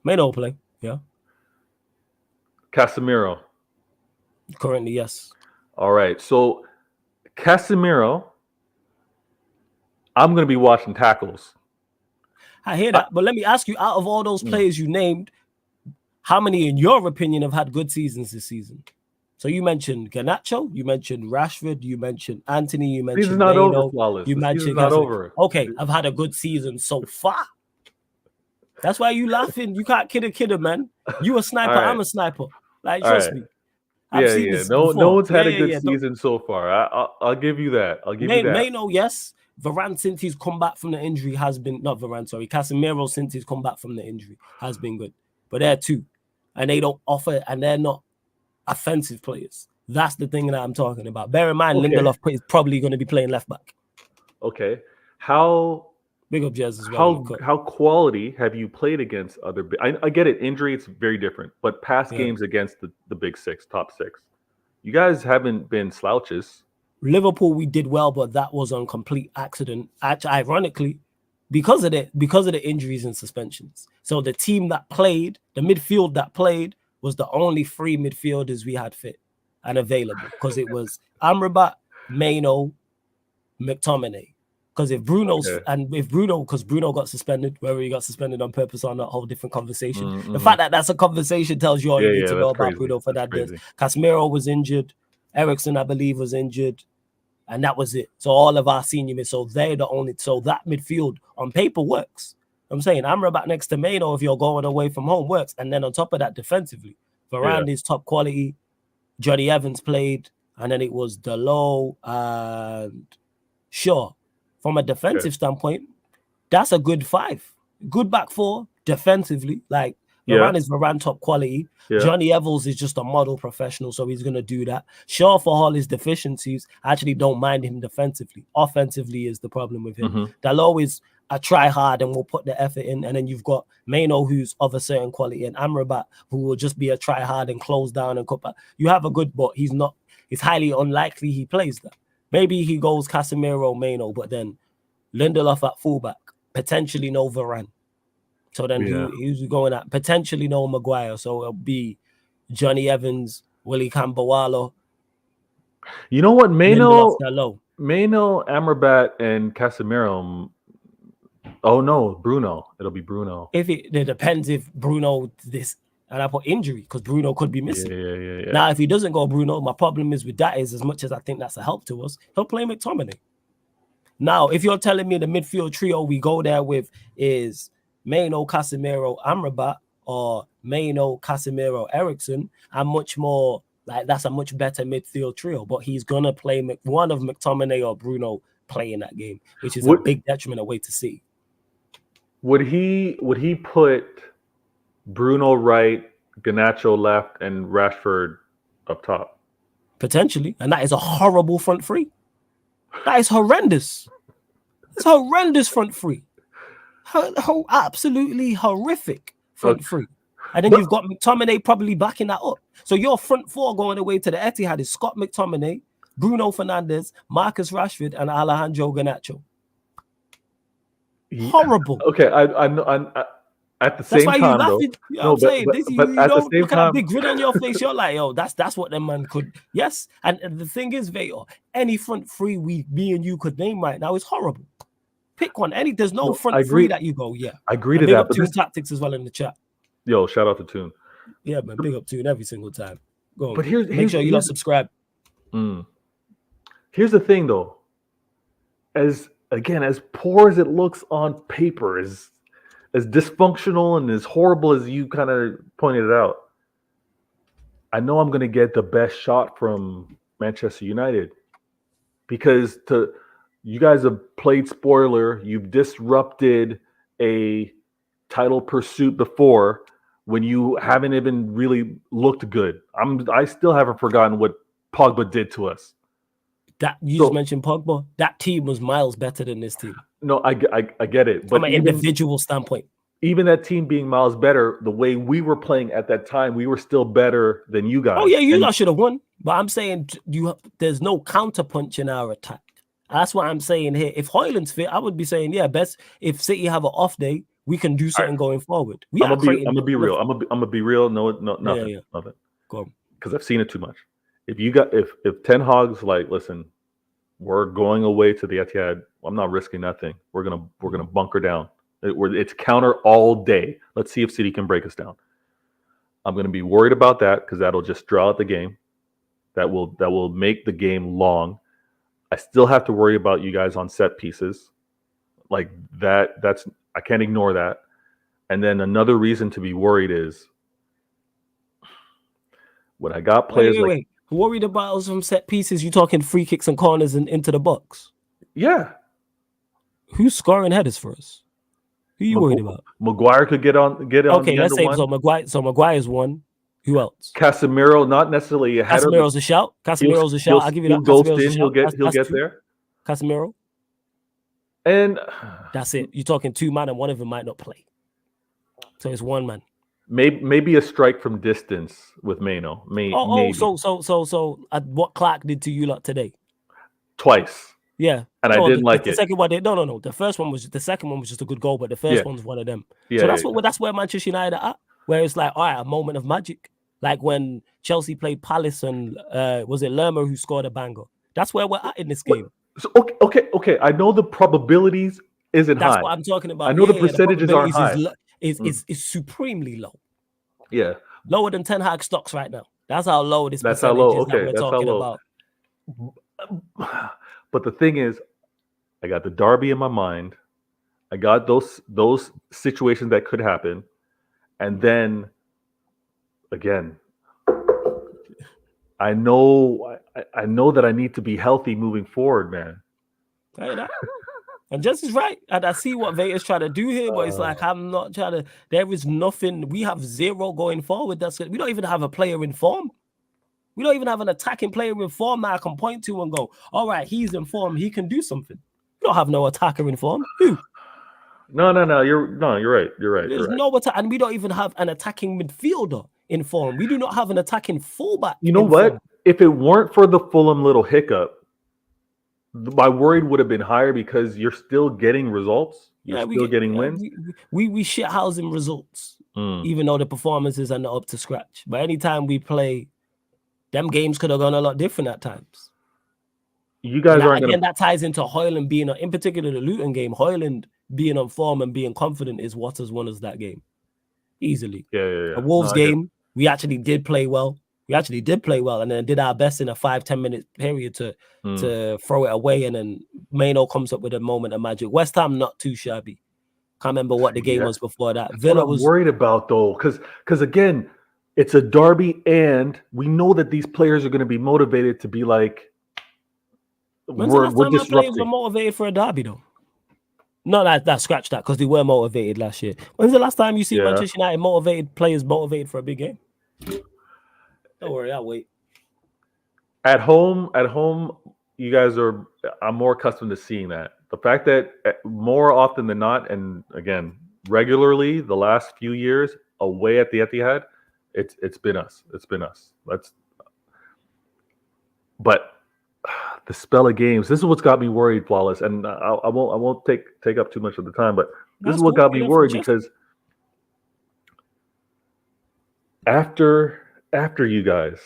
will play. Yeah. Casemiro. Currently, yes. All right, so Casemiro, I'm gonna be watching tackles. I hear that, but let me ask you: out of all those players you named, how many, in your opinion, have had good seasons this season? So you mentioned Garnacho, you mentioned Rashford, you mentioned Anthony, you mentioned not Maino, over, Flawless. You mentioned not over. Okay, I've had a good season so far. That's why you laughing. You can't kid a kidder, man. You a sniper, right. I'm a sniper. Like, trust me. I've seen this before. No one's had a good season so far. I'll give you that. I'll give you that. Maino, yes. Varane, since he's come back from the injury, has been not Varane. Sorry, Casemiro, since he's come back from the injury, has been good. But they're two, and they don't offer, and they're not offensive players. That's the thing that I'm talking about. Bear in mind, Lindelof is probably going to be playing left back. Okay, how big up Jazz as well. How quality have you played against other? I get it. Injury, it's very different. But past games against the big six, top six, you guys haven't been slouches. Liverpool, we did well, but that was on complete accident. Actually, ironically, because of the injuries and suspensions. So the team that played, the midfield that played, was the only three midfielders we had fit and available. Because it was Amrabat, Maino, McTominay. Because if Bruno got suspended, whether he got suspended on purpose or not, whole different conversation. Mm-hmm. The fact that that's a conversation tells you all you need to know about Bruno for that day. Casemiro was injured. Ericsson, I believe, was injured. And that was it. So all of our senior mid, so they're the only. So that midfield on paper works. I'm saying Amrabat next to Maino, if you're going away from home, works. And then on top of that, defensively, Varane is top quality. Johnny Evans played, and then it was Dalot and Shaw. From a defensive standpoint, that's a good five. Good back four defensively. Like Varane is Varane top quality. Yeah. Johnny Evans is just a model professional, so he's going to do that. Shaw, for all his deficiencies, I actually don't mind him defensively. Offensively is the problem with him. Mm-hmm. Dalot is a try hard and will put the effort in. And then you've got Maino, who's of a certain quality, and Amrabat, who will just be a try hard and close down and cut back. You have a good, but he's not. It's highly unlikely he plays that. Maybe he goes Casemiro, Maino, but then Lindelof at fullback. Potentially no Varane. So then who's going at? Potentially no Maguire. So it'll be Johnny Evans, Willie Cambawalo. You know what? Maino, Amrabat, and Casemiro. Oh no, Bruno. It'll be Bruno. It depends if Bruno and I put injury because Bruno could be missing. Yeah. Now, if he doesn't go Bruno, my problem is with that is as much as I think that's a help to us, he'll play McTominay. Now, if you're telling me the midfield trio we go there with is Maino, Casemiro, Amrabat, or Maino, Casemiro, Ericsson, and much more. Like that's a much better midfield trio. But he's gonna play one of McTominay or Bruno play in that game, which is a big detriment away to City. Would he put Bruno right, Garnacho left, and Rashford up top? Potentially, and that is a horrible front three. That is horrendous. It's horrendous front three. Absolutely horrific front three. And then you've got McTominay probably backing that up. So your front four going away to the Etihad is Scott McTominay, Bruno Fernandes, Marcus Rashford, and Alejandro Garnacho. Horrible. Okay, I know. At the same time, though, you know what I'm saying? But at the same look time, at that big grin on your face. You're like, yo, that's what them man could. Yes, and the thing is, Vader, any front three me and you could name right now is horrible. Pick one. There's no front three that you go. Yeah, I agree to that. But Toon Tactics as well in the chat. Yo, shout out to Toon. Yeah, man, big up Toon every single time. Go on. But make sure you subscribe. Here's the thing, though. As poor as it looks on paper, as dysfunctional and as horrible as you kind of pointed out, I know I'm going to get the best shot from Manchester United because you guys have played spoiler. You've disrupted a title pursuit before when you haven't even really looked good. I still haven't forgotten what Pogba did to us. That you just mentioned Pogba. That team was miles better than this team. No, I get it. But from an individual standpoint, even that team being miles better, the way we were playing at that time, we were still better than you guys. Oh yeah, you lot should have won. But I'm saying there's no counterpunch in our attack. That's what I'm saying here. If Haaland's fit, I would be saying, yeah, best if City have an off day, we can do something going forward. I'm gonna be real. I'm gonna be real. No, nothing. Nothing. Go on. Because I've seen it too much. If Ten Hag's like, listen, we're going away to the Etihad. I'm not risking nothing. We're gonna bunker down. It's counter all day. Let's see if City can break us down. I'm gonna be worried about that because that'll just draw out the game. That will make the game long. I still have to worry about you guys on set pieces. Like that's I can't ignore that. And then another reason to be worried is when I got players wait. Worried about us from set pieces, you talking free kicks and corners and into the box? Yeah. Who's scoring headers for us? Who are you worried about? Maguire could get on. Okay, let's say one. So Maguire's one. Who else? Casemiro, not necessarily a header. Casemiro's a shout. Casemiro's a shout. I'll give you that. He'll get there. Casemiro. And that's it. You're talking two man, and one of them might not play. So it's one man. Maybe a strike from distance with Maino. Maybe. So what Clark did to you lot today? Twice. Yeah. And I didn't like it. The second one, no. The second one was just a good goal, but the first one was one of them. Yeah, so that's where Manchester United are at, where it's like, all right, a moment of magic. Like when Chelsea played Palace and was it Lerma who scored a banger? That's where we're at in this game. So, okay. I know the probabilities isn't high. That's what I'm talking about. I know the percentages aren't high. Is supremely low. Yeah. Lower than Ten Hag stocks right now. That's how low this percentage is that we're talking about. But the thing is, I got the derby in my mind. I got those situations that could happen. And then again, I know that I need to be healthy moving forward, man. And Jess is right. And I see what Vega's trying to do here, but it's like I'm not trying to. There is nothing. We have zero going forward. We don't even have a player in form. We don't even have an attacking player in form that I can point to and go, all right, he's in form. He can do something. We don't have no attacker in form. Who? No. You're right. There's no attack, and we don't even have an attacking midfielder in form. We do not have an attacking fullback. You know what? Form. If it weren't for the Fulham little hiccup, my worry would have been higher because you're still getting results. You're still getting wins. We shithousing results, even though the performances are not up to scratch. But anytime we play, them games could have gone a lot different at times. You guys aren't again. That ties into Haaland being, in particular, the Luton game. Haaland being on form and being confident is what has won us that game easily. Yeah. The Wolves game, we actually did play well. And then did our best in a 5-10 minute period to throw it away. And then Maino comes up with a moment of magic. West Ham not too shabby. Can't remember what the game Yeah. was before that. That's Villa what I'm was. worried about, though, because again, it's a derby, and we know that these players are going to be motivated to be like, When's the last we're time our players were disrupting. motivated for a derby, though? No, that scratch that because they were motivated last year. When's the last time you see Yeah. Manchester United motivated for a big game? Don't worry, I'll wait. At home, you guys are. I'm more accustomed to seeing that. The fact that more often than not, and again, regularly, the last few years away at the Etihad, it's been us. It's been us. But the spell of games. This is what's got me worried, Flawless. And I won't take up too much of the time. But this is what got me worried because after you guys,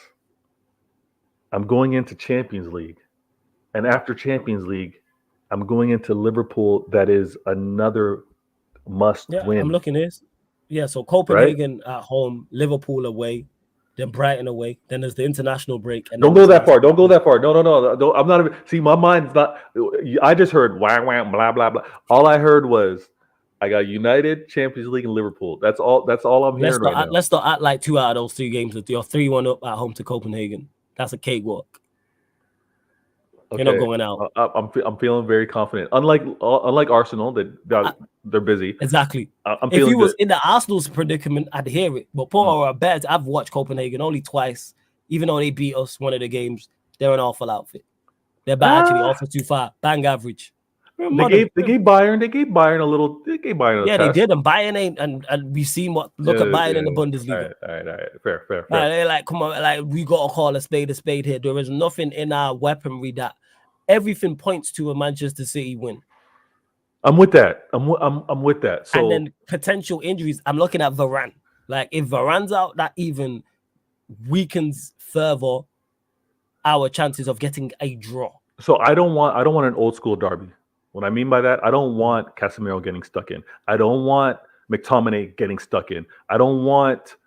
I'm going into Champions League. And after Champions League, I'm going into Liverpool. That is another must win. I'm looking at this. Yeah, so Copenhagen at home, Liverpool away, then Brighton away. Then there's the international break. And don't go that far. Don't go that far. No. I'm not even. See, my mind's not. I just heard wham, wham, blah, blah, blah. All I heard was I got United, Champions League, and Liverpool. That's all I'm hearing right now. Let's not act like 2 out of those 3 games that you're 3-1 up at home to Copenhagen. That's a cakewalk. Okay. You're not going out. I'm feeling very confident. Unlike Arsenal, they're busy. Exactly. If you was in the Arsenal's predicament, I'd hear it. But Paul or Bet, I've watched Copenhagen only twice. Even though they beat us one of the games, they're an awful outfit. They're bad actually, also too far. Bang average. They gave Bayern a little. They gave Bayern a test. They did. And Bayern ain't. And we've seen what. Look at Bayern in the Bundesliga. All right. Fair. They're like, come on, like we gotta call a spade here. There is nothing in our weaponry that everything points to a Manchester City win. I'm with that. I'm with that. So, and then potential injuries. I'm looking at Varane. Like if Varane's out, that even weakens further our chances of getting a draw. So I don't want an old school derby. What I mean by that, I don't want Casemiro getting stuck in. I don't want McTominay getting stuck in. I don't want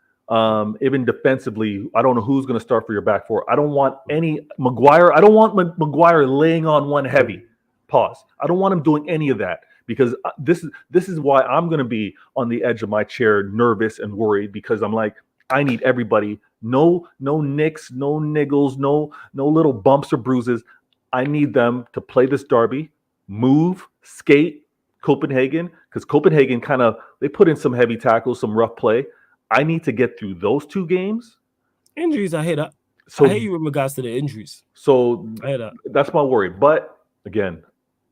even defensively. I don't know who's going to start for your back four. I don't want any Maguire. I don't want Maguire laying on one heavy. Pause. I don't want him doing any of that because this is why I'm going to be on the edge of my chair, nervous and worried because I'm like, I need everybody. No nicks, no niggles, no little bumps or bruises. I need them to play this derby, move, skate Copenhagen, because Copenhagen they put in some heavy tackles, some rough play. I need to get through those 2 games. Injuries, I hear that. So I hear you in regards to the injuries. So I hear that. That's my worry. But again,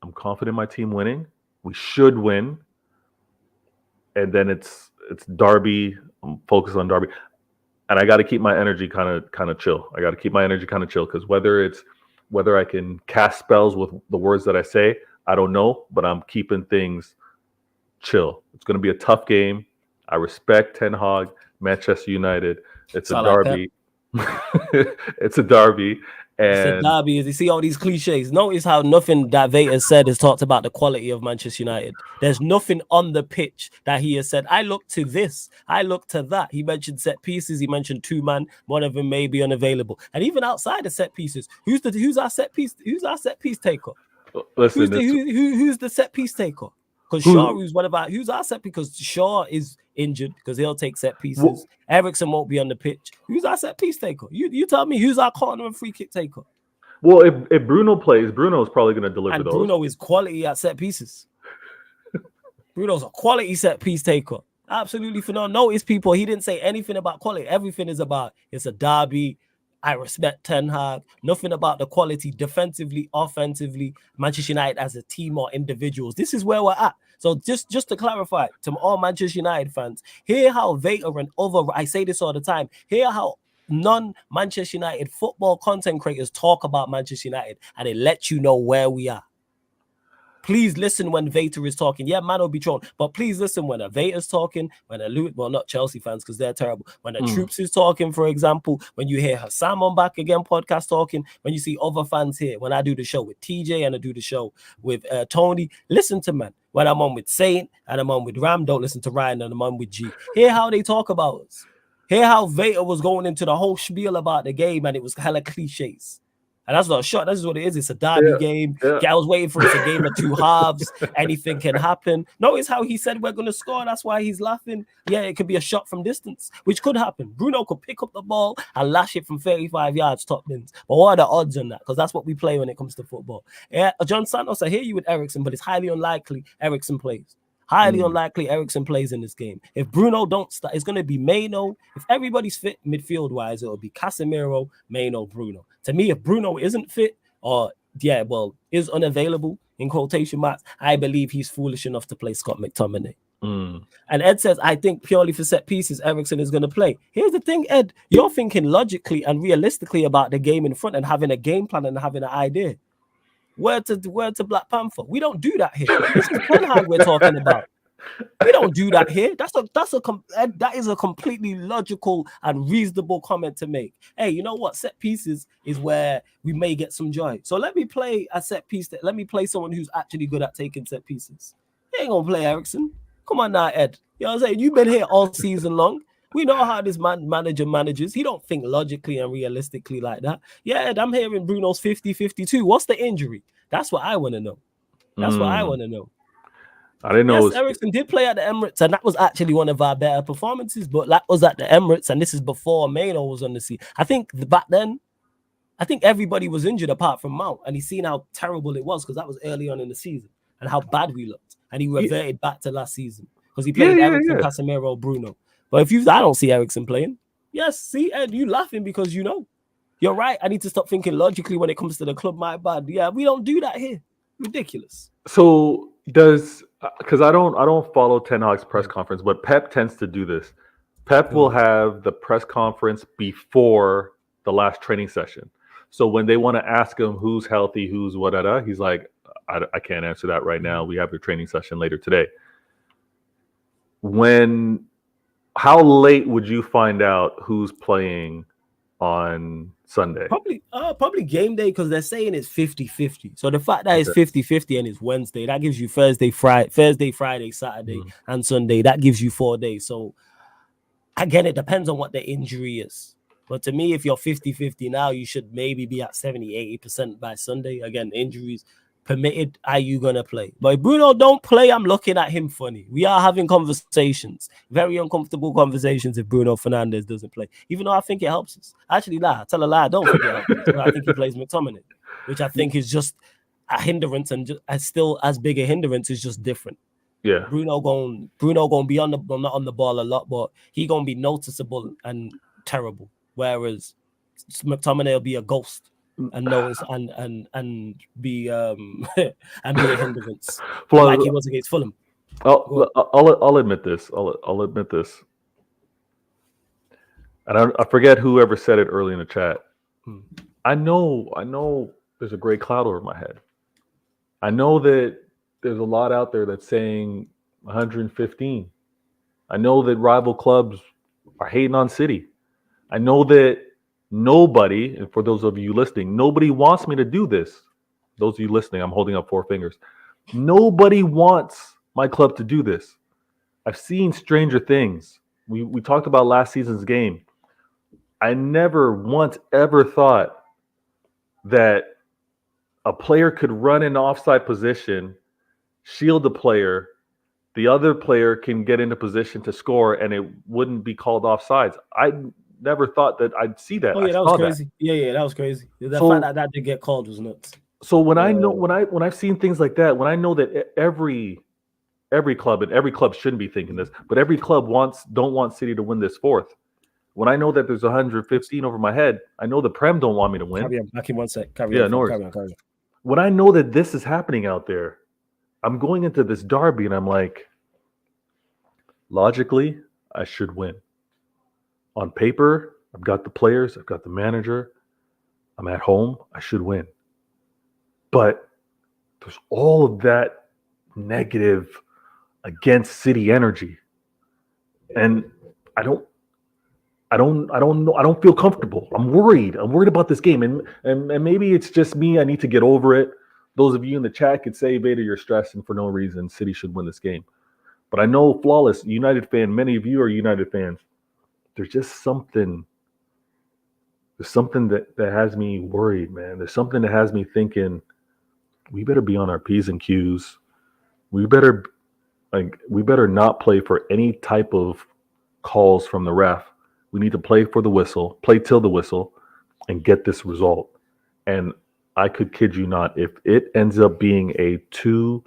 I'm confident in my team winning. We should win. And then it's derby. I'm focused on derby. And I got to keep my energy kind of chill. I got to keep my energy kind of chill because whether I can cast spells with the words that I say, I don't know, but I'm keeping things chill. It's going to be a tough game. I respect Ten Hag, Manchester United. It's a derby. It's a derby. And it's a derby. You see all these cliches. Notice how nothing that Vader said has talked about the quality of Manchester United. There's nothing on the pitch that he has said, I look to this, I look to that. He mentioned set pieces. He mentioned 2-man. One of them may be unavailable. And even outside of set pieces, who's our set piece? Who's our set piece taker? Listen, who's the set piece taker? Because who's our set? Because Shaw is injured because he'll take set pieces. Eriksen won't be on the pitch. Who's our set piece taker? You tell me who's our corner and free kick taker? Well, if Bruno plays, Bruno is probably going to deliver those. Bruno is quality at set pieces. Bruno's a quality set piece taker. Absolutely phenomenal. Notice people, he didn't say anything about quality. Everything is about it's a derby. I respect Ten Hag. Nothing about the quality defensively, offensively, Manchester United as a team or individuals. This is where we're at. So just to clarify to all Manchester United fans, hear how Vader and I say this all the time, hear how non-Manchester United football content creators talk about Manchester United and it lets you know where we are. Please listen when Vader is talking. Yeah, man will be thrown. But please listen when a Vader's talking, when a Luton, well, not Chelsea fans because they're terrible. When the Troops is talking, for example, when you hear Hassam on Back Again podcast talking, when you see other fans here, when I do the show with TJ and I do the show with Tony, listen to man. When I'm on with Saint and I'm on with Ram, don't listen to Ryan and I'm on with G. Hear how they talk about us. Hear how Vader was going into the whole spiel about the game and it was hella cliches. And that's not a shot. That's just what it is. It's a derby game. Yeah. I was waiting for it's a game of two halves. Anything can happen. Notice how he said we're going to score. That's why he's laughing. Yeah, it could be a shot from distance, which could happen. Bruno could pick up the ball and lash it from 35 yards top bins. But what are the odds on that? Because that's what we play when it comes to football. Yeah, John Santos, I hear you with Eriksen, but it's highly unlikely Eriksen plays. Highly unlikely Eriksen plays in this game. If Bruno don't start, it's going to be Maino. If everybody's fit midfield-wise, it'll be Casemiro, Maino, Bruno. To me, if Bruno isn't fit or, is unavailable, in quotation marks, I believe he's foolish enough to play Scott McTominay. And Ed says, I think purely for set pieces, Eriksen is going to play. Here's the thing, Ed. You're thinking logically and realistically about the game in front and having a game plan and having an idea. Word to Black Panther. We don't do that here. It's the Penhag we're talking about. We don't do that here. That is a completely logical and reasonable comment to make. Hey, you know what? Set pieces is where we may get some joy. So let me play a set piece. Let me play someone who's actually good at taking set pieces. He ain't gonna play Eriksen. Come on now, Ed. You know what I'm saying? You've been here all season long. We know how this manager manages. He don't think logically and realistically like that. Yeah, Ed, I'm hearing Bruno's 50-52. What's the injury? That's what I want to know. That's what I want to know. I didn't know. Yes, Eriksen did play at the Emirates, and that was actually one of our better performances, but that was at the Emirates, and this is before Maino was on the scene. I think back then, everybody was injured apart from Mount, and he's seen how terrible it was because that was early on in the season and how bad we looked. And he reverted back to last season because he played Eriksen, Casemiro, Bruno. But I don't see Eriksen playing. Yes, see, Ed, you laughing because you know. You're right. I need to stop thinking logically when it comes to the club. My bad. Yeah, we don't do that here. Ridiculous. So because I don't follow Ten Hag's press conference, but Pep tends to do this. Pep will have the press conference before the last training session. So when they want to ask him who's healthy, who's whatever, he's like, I can't answer that right now. We have a training session later today. How late would you find out who's playing on Sunday? Probably game day because they're saying it's 50-50. So the fact that it's 50-50 and it's Wednesday, that gives you Thursday, Friday, Saturday, and Sunday. That gives you 4 days. So again, it depends on what the injury is. But to me, if you're 50-50 now, you should maybe be at 70-80% by Sunday. Again, injuries permitted, are you going to play? But if Bruno don't play, I'm looking at him funny. We are having conversations, very uncomfortable conversations if Bruno Fernandes doesn't play, even though I think it helps us. Actually, tell a lie, I don't think it helps us. I think he plays McTominay, which I think is just a hindrance and still as big a hindrance, is just different. Yeah. Bruno gonna be not on the ball a lot, but he gonna be noticeable and terrible. Whereas McTominay will be a ghost and notice and be a hindrance, like he was against Fulham. I'll admit this. I'll admit this. And I forget whoever said it early in the chat. I know there's a gray cloud over my head. I know that there's a lot out there that's saying 115. I know that rival clubs are hating on City. I know that nobody, and for those of you listening, nobody wants me to do this. Those of you listening, I'm holding up 4 fingers. Nobody wants my club to do this. I've seen stranger things. We talked about last season's game. I never once ever thought that a player could run in offside position, shield the player, the other player can get into position to score, and it wouldn't be called offsides. I never thought that I'd see that. Oh yeah, that was crazy. Yeah, that was crazy. The fact that did get called was nuts. So when I've seen things like that, when I know that every club, and every club shouldn't be thinking this, but every club don't want City to win this fourth. When I know that there's 115 over my head, I know the Prem don't want me to win. Carry on, back in 1 sec. Carry on. When I know that this is happening out there, I'm going into this derby and I'm like, logically, I should win. On paper, I've got the players, I've got the manager, I'm at home, I should win. But there's all of that negative against City energy. And I don't know. I don't feel comfortable. I'm worried. I'm worried about this game. And maybe it's just me. I need to get over it. Those of you in the chat could say, Vader, you're stressing for no reason. City should win this game. But I know Flawless, United fan, many of you are United fans. There's just something there's something that has me worried, man. There's something that has me thinking we better be on our P's and Q's. We better not play for any type of calls from the ref. We need to play for the whistle, play till the whistle, and get this result. And I could kid you not, if it ends up being a 2-1,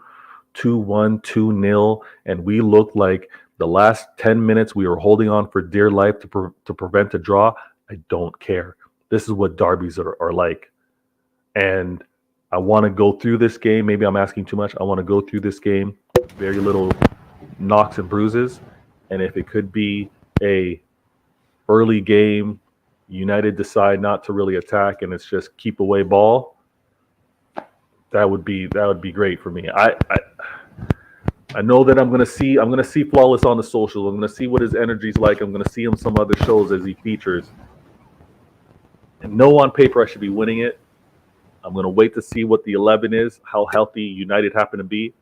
2-0, and we look like the last 10 minutes we were holding on for dear life to prevent a draw, I don't care. This is what derbies are like. And I want to go through this game. Maybe I'm asking too much. I want to go through this game, very little knocks and bruises. And if it could be a early game, United decide not to really attack and it's just keep away ball, that would be great for me. I know that I'm gonna see Flawless on the socials. I'm gonna see what his energy's like. I'm gonna see him some other shows as he features. And no, on paper I should be winning it. I'm gonna wait to see what the 11 is, how healthy United happen to be.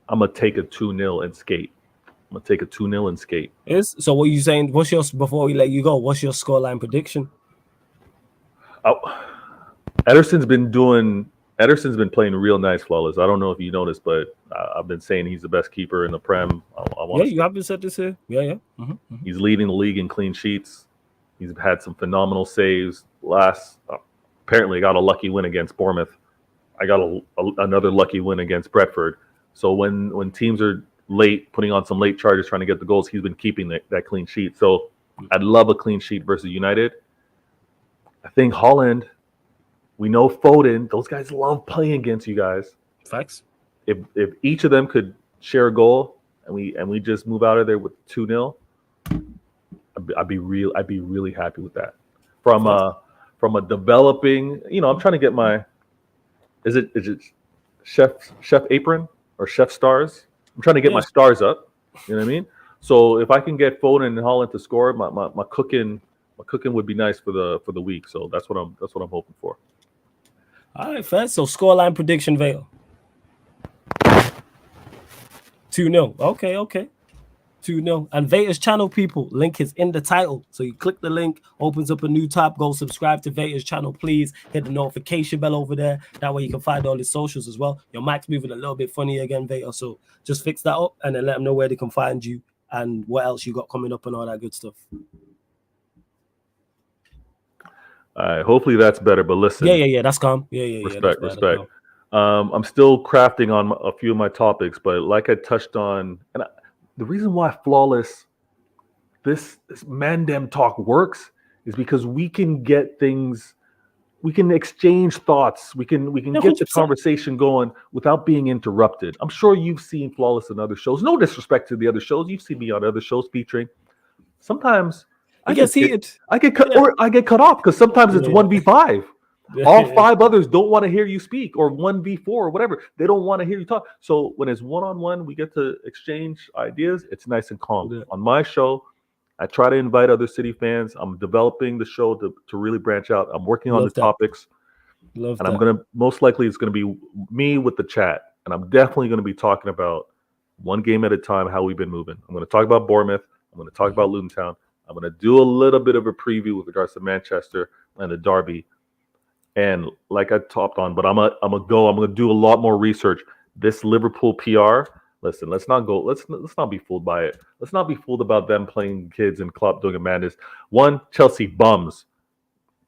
I'm gonna take a 2-0 and skate. So what are you saying? Before we let you go, what's your scoreline prediction? Ederson's been playing real nice, Flawless. I don't know if you noticed, but I've been saying he's the best keeper in the Prem. You haven't said this here. Yeah. Mm-hmm. He's leading the league in clean sheets. He's had some phenomenal saves. Apparently got a lucky win against Bournemouth. I got another lucky win against Brentford. So when teams are late, putting on some late charges, trying to get the goals, he's been keeping that clean sheet. So I'd love a clean sheet versus United. I think Haaland, we know Foden, those guys love playing against you guys. Facts. If each of them could share a goal and we just move out of there with 2-0, I'd be really happy with that. From a developing, I'm trying to get my is it chef apron or chef stars? I'm trying to get my stars up. You know what I mean? So if I can get Foden and Haaland to score, my cooking would be nice for the week. So that's what I'm hoping for. All right, fair. So scoreline prediction, Vale. 2-0. Okay. 2-0. And Vader's channel, people, link is in the title. So you click the link, opens up a new tab, go subscribe to Vader's channel, please. Hit the notification bell over there. That way you can find all his socials as well. Your mic's moving a little bit funny again, Vader. So just fix that up and then let them know where they can find you and what else you got coming up and all that good stuff. Hopefully that's better, but listen. Yeah, that's calm. Yeah. Respect. I'm still crafting on a few of my topics, but like I touched on, and the reason why Flawless, this Mandem talk works is because we can get things, we can exchange thoughts, we can get the conversation going without being interrupted. I'm sure you've seen Flawless in other shows. No disrespect to the other shows. You've seen me on other shows featuring. Sometimes I get cut off because sometimes it's 1v5. All 5 others don't want to hear you speak, or 1v4 or whatever. They don't want to hear you talk. So when it's one-on-one, we get to exchange ideas. It's nice and calm. Yeah. On my show, I try to invite other City fans. I'm developing the show to really branch out. I'm working on the topics. I'm going to, most likely it's going to be me with the chat. And I'm definitely going to be talking about one game at a time, how we've been moving. I'm going to talk about Bournemouth. I'm going to talk about Luton Town. I'm going to do a little bit of a preview with regards to Manchester and the derby. And like I talked on, but I'm gonna do a lot more research. This Liverpool PR, listen, let's not be fooled by it. Let's not be fooled about them playing kids and Klopp doing a madness. One, Chelsea bums.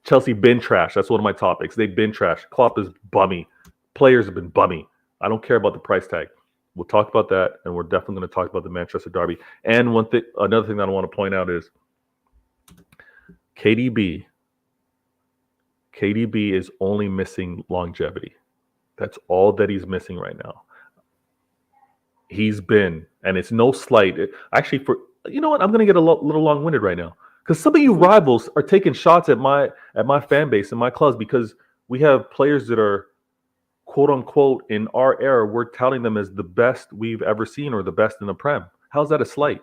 Chelsea bin trash. That's one of my topics. They've been trash. Klopp is bummy. Players have been bummy. I don't care about the price tag. We'll talk about that, and we're definitely going to talk about the Manchester derby. And another thing that I want to point out is KDB is only missing longevity. That's all that he's missing right now. He's been, and it's no slight. You know what? I'm going to get a little long-winded right now because some of you rivals are taking shots at my fan base and my clubs because we have players that are quote unquote in our era. We're touting them as the best we've ever seen or the best in the Prem. How's that a slight?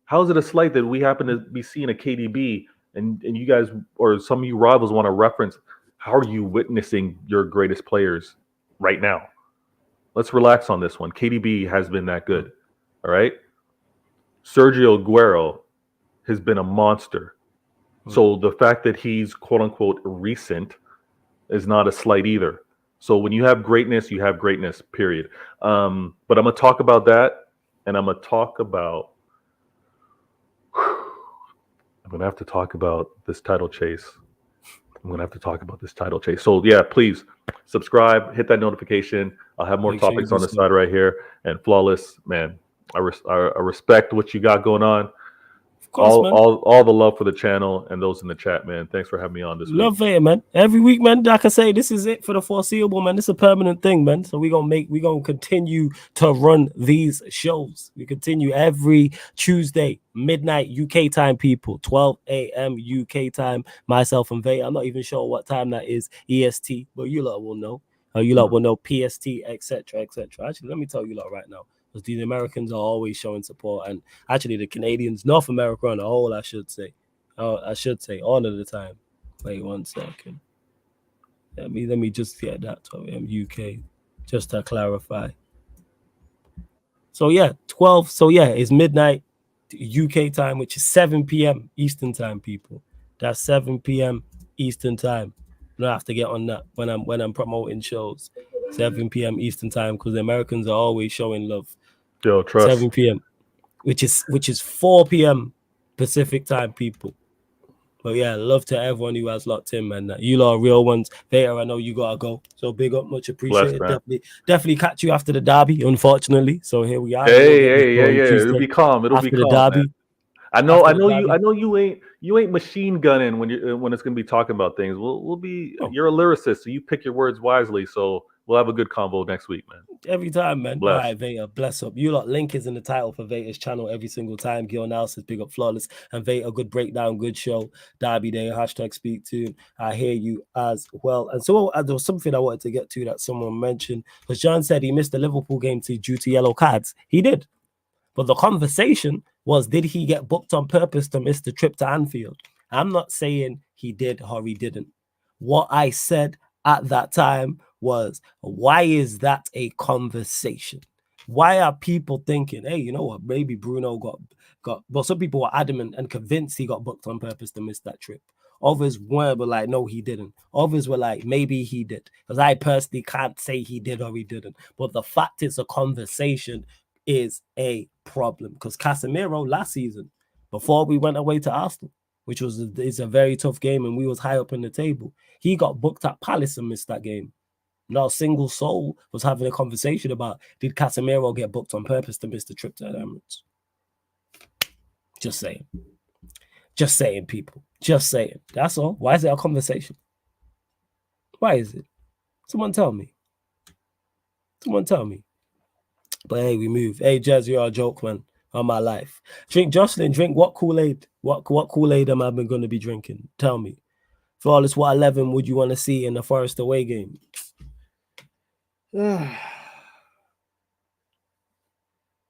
How is it a slight that we happen to be seeing a KDB? And you guys, or some of you rivals, want to reference, how are you witnessing your greatest players right now? Let's relax on this one. KDB has been that good, all right? Sergio Aguero has been a monster. So the fact that he's quote unquote recent is not a slight either. So when you have greatness, you have greatness, period. But I'm going to talk about that. And I'm going to talk about, I'm going to have to talk about this title chase. So yeah, please subscribe, hit that notification. I'll have more topics on the side right here. And Flawless, man, I respect what you got going on. Of course, all the love for the channel and those in the chat, man. Thanks for having me on this week. Love it, man. Every week, man. Like I say, this is it for the foreseeable, man. This is a permanent thing, man. So we're gonna continue to run these shows. We continue every Tuesday, midnight UK time, people, 12 a.m. UK time. Myself and Vay. I'm not even sure what time that is, EST, but you lot will know. You lot will know PST, etc., etc. Actually, let me tell you lot right now. Because the Americans are always showing support, and actually the Canadians, North America on the whole, I should say all of the time. Wait 1 second. Let me just get that to UK just to clarify. So yeah, 12. So yeah, it's midnight UK time, which is 7 p.m. Eastern time, people. That's 7 p.m. Eastern time. I have to get on that when I'm promoting shows. 7 p.m. Eastern time, because the Americans are always showing love. Yo, trust. 7 p.m. which is 4 p.m. Pacific time, people. But yeah, love to everyone who has locked in, man. You lot are real ones. Vader, I know you gotta go, so big up, much appreciated. Definitely catch you after the derby, unfortunately. So here we are. Hey, it'll be calm. It'll be calm, the derby. Man. I know you ain't machine gunning when it's gonna be talking about things. We'll be. Oh. You're a lyricist, so you pick your words wisely. So we'll have a good convo next week, man. Every time, man. Bless. All right, Vader, bless up. You lot, link is in the title for Vader's channel every single time. Gil now says big up Flawless and Vader, good breakdown, good show. Derby Day, hashtag speak to. I hear you as well. And so there was something I wanted to get to that someone mentioned. Because John said he missed the Liverpool game due to yellow cards. He did. But the conversation was, did he get booked on purpose to miss the trip to Anfield? I'm not saying he did or he didn't. What I said at that time was, why is that a conversation? Why are people thinking, hey, you know what, maybe Bruno got well, some people were adamant and convinced he got booked on purpose to miss that trip. Others were like, no, he didn't. Others were like, maybe he did. Because I personally can't say he did or he didn't. But the fact it's a conversation is a problem. Because Casemiro last season, before we went away to Arsenal, which is a very tough game, and we was high up in the table, he got booked at Palace and missed that game. Not a single soul was having a conversation about, did Casemiro get booked on purpose to miss the trip to the Emirates? Just saying. Just saying, people. Just saying. That's all. Why is it a conversation? Why is it? Someone tell me. Someone tell me. But hey, we move. Hey, Jazz, you're a joke, man. On my life. Jocelyn, drink what Kool-Aid? What Kool-Aid am I going to be drinking? Tell me. Flawless, what 11 would you want to see in the Forest away game?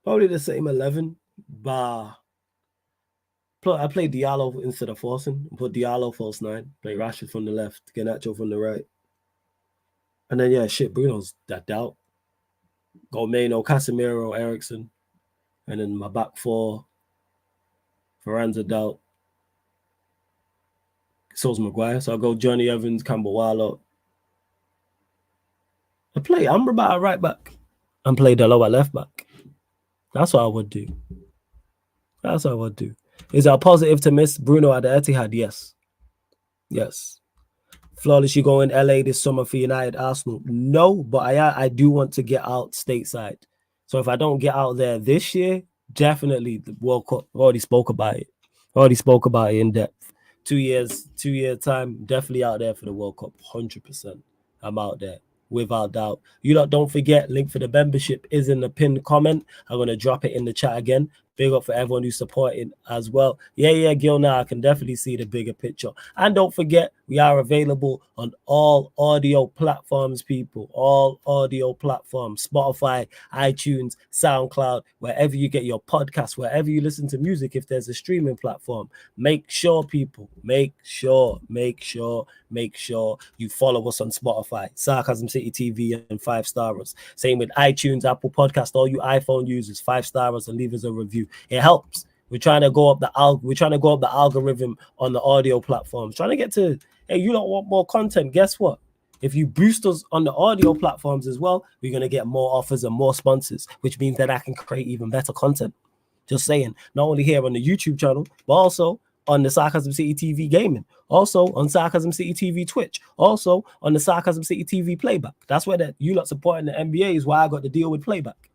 Probably the same 11. Bah. I played Diallo instead of Forsen. Put Diallo false 9. Play Rashford from the left. Garnacho from the right. And then, yeah, shit, Bruno's that doubt. Go Maino, Casemiro, Ericsson. And then my back four. Varane's a doubt. So's Maguire. So I'll go Johnny Evans, Campbell Wallow. I play Amrabat at right back. And play Dalot at left back. That's what I would do. That's what I would do. Is it a positive to miss Bruno at the Etihad? Yes. Yes. Flawless, you go in LA this summer for United Arsenal? No, but I do want to get out stateside. So if I don't get out there this year, definitely the World Cup. Already spoke about it. In depth. 2 year time, definitely out there for the World Cup. 100%. I'm out there. Without doubt. You lot don't forget, link for the membership is in the pinned comment. I'm going to drop it in the chat again. Big up for everyone who's supporting as well. Yeah, Gil, now I can definitely see the bigger picture. And don't forget, we are available on all audio platforms, people. All audio platforms. Spotify, iTunes, SoundCloud, wherever you get your podcasts, wherever you listen to music, if there's a streaming platform. Make sure, people, make sure you follow us on Spotify, Sarcasm City TV, and 5 stars. Same with iTunes, Apple Podcast, all you iPhone users, 5 stars and leave us a review. It helps We're trying to go up the algorithm on the audio platforms. Trying to get to, hey, you don't want more content. Guess what? If you boost us on the audio platforms as well, we're going to get more offers and more sponsors, which means that I can create even better content. Just saying, not only here on the YouTube channel, but also on the Sarcasm City TV Gaming, also on Sarcasm City TV Twitch, also on the Sarcasm City TV Playback. That's where you lot supporting the NBA is why I got to deal with Playback.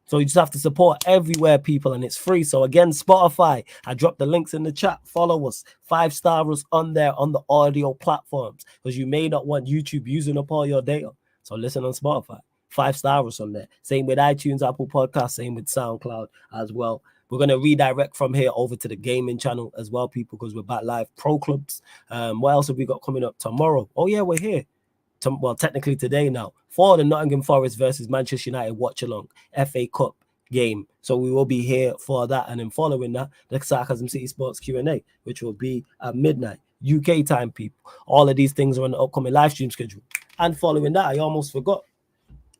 So you just have to support everywhere, people, and it's free. So again, Spotify, I dropped the links in the chat. Follow us, 5-star us on there on the audio platforms, because you may not want YouTube using up all your data. So listen on Spotify, 5-star us on there. Same with iTunes, Apple Podcasts, same with SoundCloud as well. We're going to redirect from here over to the gaming channel as well, people, because we're back live. Pro clubs. What else have we got coming up tomorrow? Oh, yeah, we're here. Well, technically today now, for the Nottingham Forest versus Manchester United watch-along FA Cup game. So we will be here for that. And then following that, the Sarcasm City Sports Q&A, which will be at midnight, UK time, people. All of these things are on the upcoming live stream schedule. And following that, I almost forgot,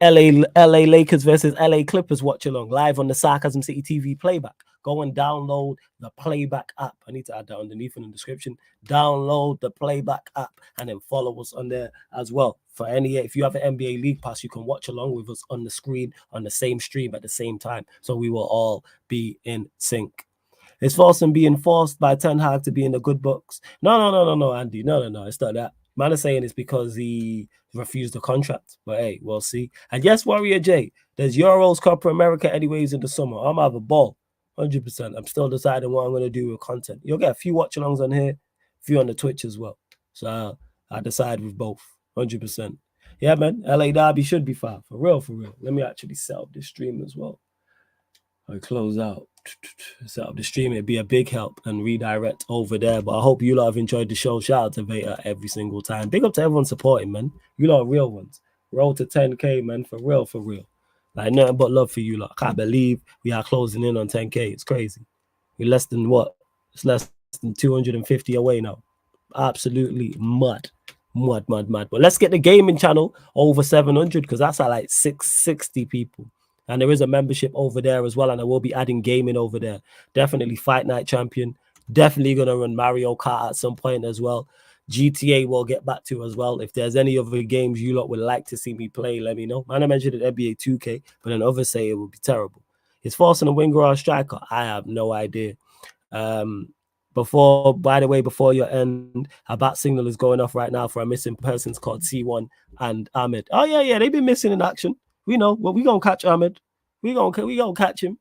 LA Lakers versus LA Clippers watch-along live on the Sarcasm City TV Playback. Go and download the Playback app. I need to add that underneath in the description. Download the Playback app and then follow us on there as well. If you have an NBA League Pass, you can watch along with us on the screen on the same stream at the same time. So we will all be in sync. Is Forson being forced by Ten Hag to be in the good books? No, Andy. No. It's not that. Man is saying it's because he refused the contract. But hey, we'll see. And yes, Warrior J, there's Euros, Copa America anyways in the summer. I'm have a ball. 100%. I'm still deciding what I'm going to do with content. You'll get a few watch-alongs on here, a few on the Twitch as well. So I decide with both. 100%. Yeah, man. LA Derby should be fine. For real. Let me actually set up this stream as well. I close out. Set up the stream. It'd be a big help and redirect over there. But I hope you lot have enjoyed the show. Shout out to Veta every single time. Big up to everyone supporting, man. You lot are real ones. Roll to 10K, man. For real. Like, nothing but love for you lot. I can't believe we are closing in on 10K. It's crazy. We're less than what? It's less than 250 away now. Absolutely mad. But let's get the gaming channel over 700, because that's at like 660 people. And there is a membership over there as well. And I will be adding gaming over there. Definitely Fight Night Champion. Definitely going to run Mario Kart at some point as well. GTA will get back to as well. If there's any other games you lot would like to see me play, let me know. Man, I mentioned it NBA 2K, but then others say it would be terrible. Is Forson a winger or a striker? I have no idea. Before your end, a bat signal is going off right now for a missing persons called C1 and Ahmed. Oh, yeah, they've been missing in action. We know. Well, we're going to catch Ahmed. We're going to catch him.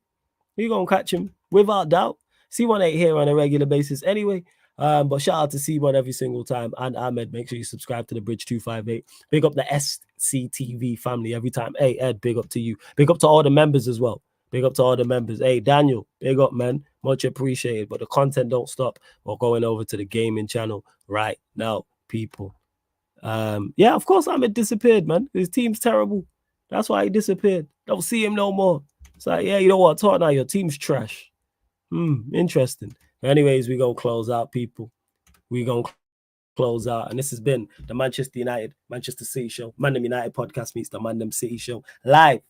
We're going to catch him without doubt. C1 ain't here on a regular basis anyway. But shout out to C1 every single time. And Ahmed, make sure you subscribe to the Bridge 258. Big up the SCTV family every time. Hey, Ed, big up to you. Big up to all the members as well. Big up to all the members. Hey, Daniel, big up, man. Much appreciated. But the content don't stop. We're going over to the gaming channel right now, people. Yeah, of course, Ahmed disappeared, man. His team's terrible. That's why he disappeared. Don't see him no more. It's like, yeah, you know what? Talk now. Your team's trash. Interesting. Anyways, we gonna close out, people. We gonna close out, and this has been the Manchester United, Manchester City show. Mandem United podcast meets the Mandem City show live.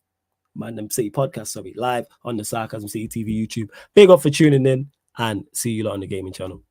Mandem City podcast, live on the Sarcasm City TV YouTube. Big up for tuning in, and see you lot on the gaming channel.